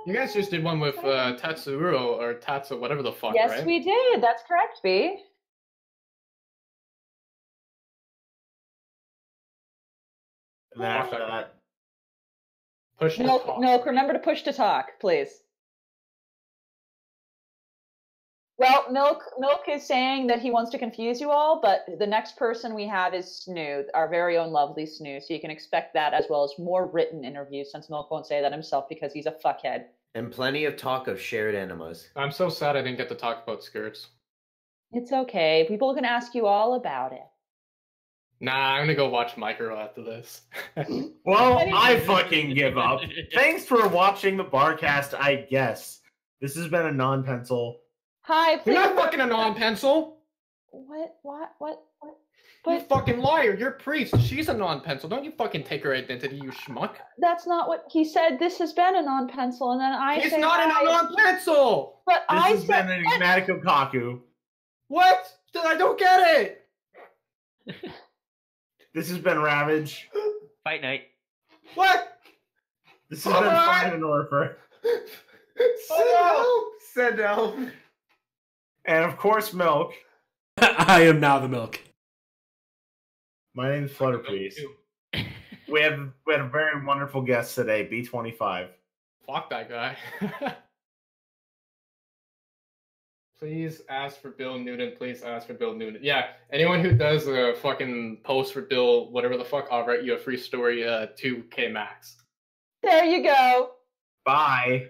You guys just did one with Tatsuro or Tatsu, whatever the fuck, yes, right? we did. That's correct, B. And then after that, push to talk. Milk, remember to push to talk, please. Well, Milk is saying that he wants to confuse you all, but the next person we have is Snoo, our very own lovely Snoo. So you can expect that as well as more written interviews, since Milk won't say that himself because he's a fuckhead. And plenty of talk of shared enemas. I'm so sad I didn't get to talk about skirts. It's okay. People can ask you all about it. Nah, I'm gonna go watch Micro after this. Well, I fucking give up. Thanks for watching the Barcast, I guess. This has been a non-pencil. Hi, please. You're not fucking a non-pencil! What? You fucking liar! You're a priest. She's a non-pencil. Don't you fucking take her identity, you schmuck. That's not what he said. This has been a non-pencil, and then He's not a non-pencil! But This I has said been an enigmatic Okaku. What? I don't get it! This has been Ravage. Fight night. What? This has been Fine and Orpher. Sendel. And of course, Milk. I am now the milk. My name is Flutterpiece. We had a very wonderful guest today, B25. Fuck that guy. Please ask for Bill Newton. Please ask for Bill Newton. Yeah, anyone who does a fucking post for Bill, whatever the fuck, I'll write you a free story, 2K max. there you go. Bye.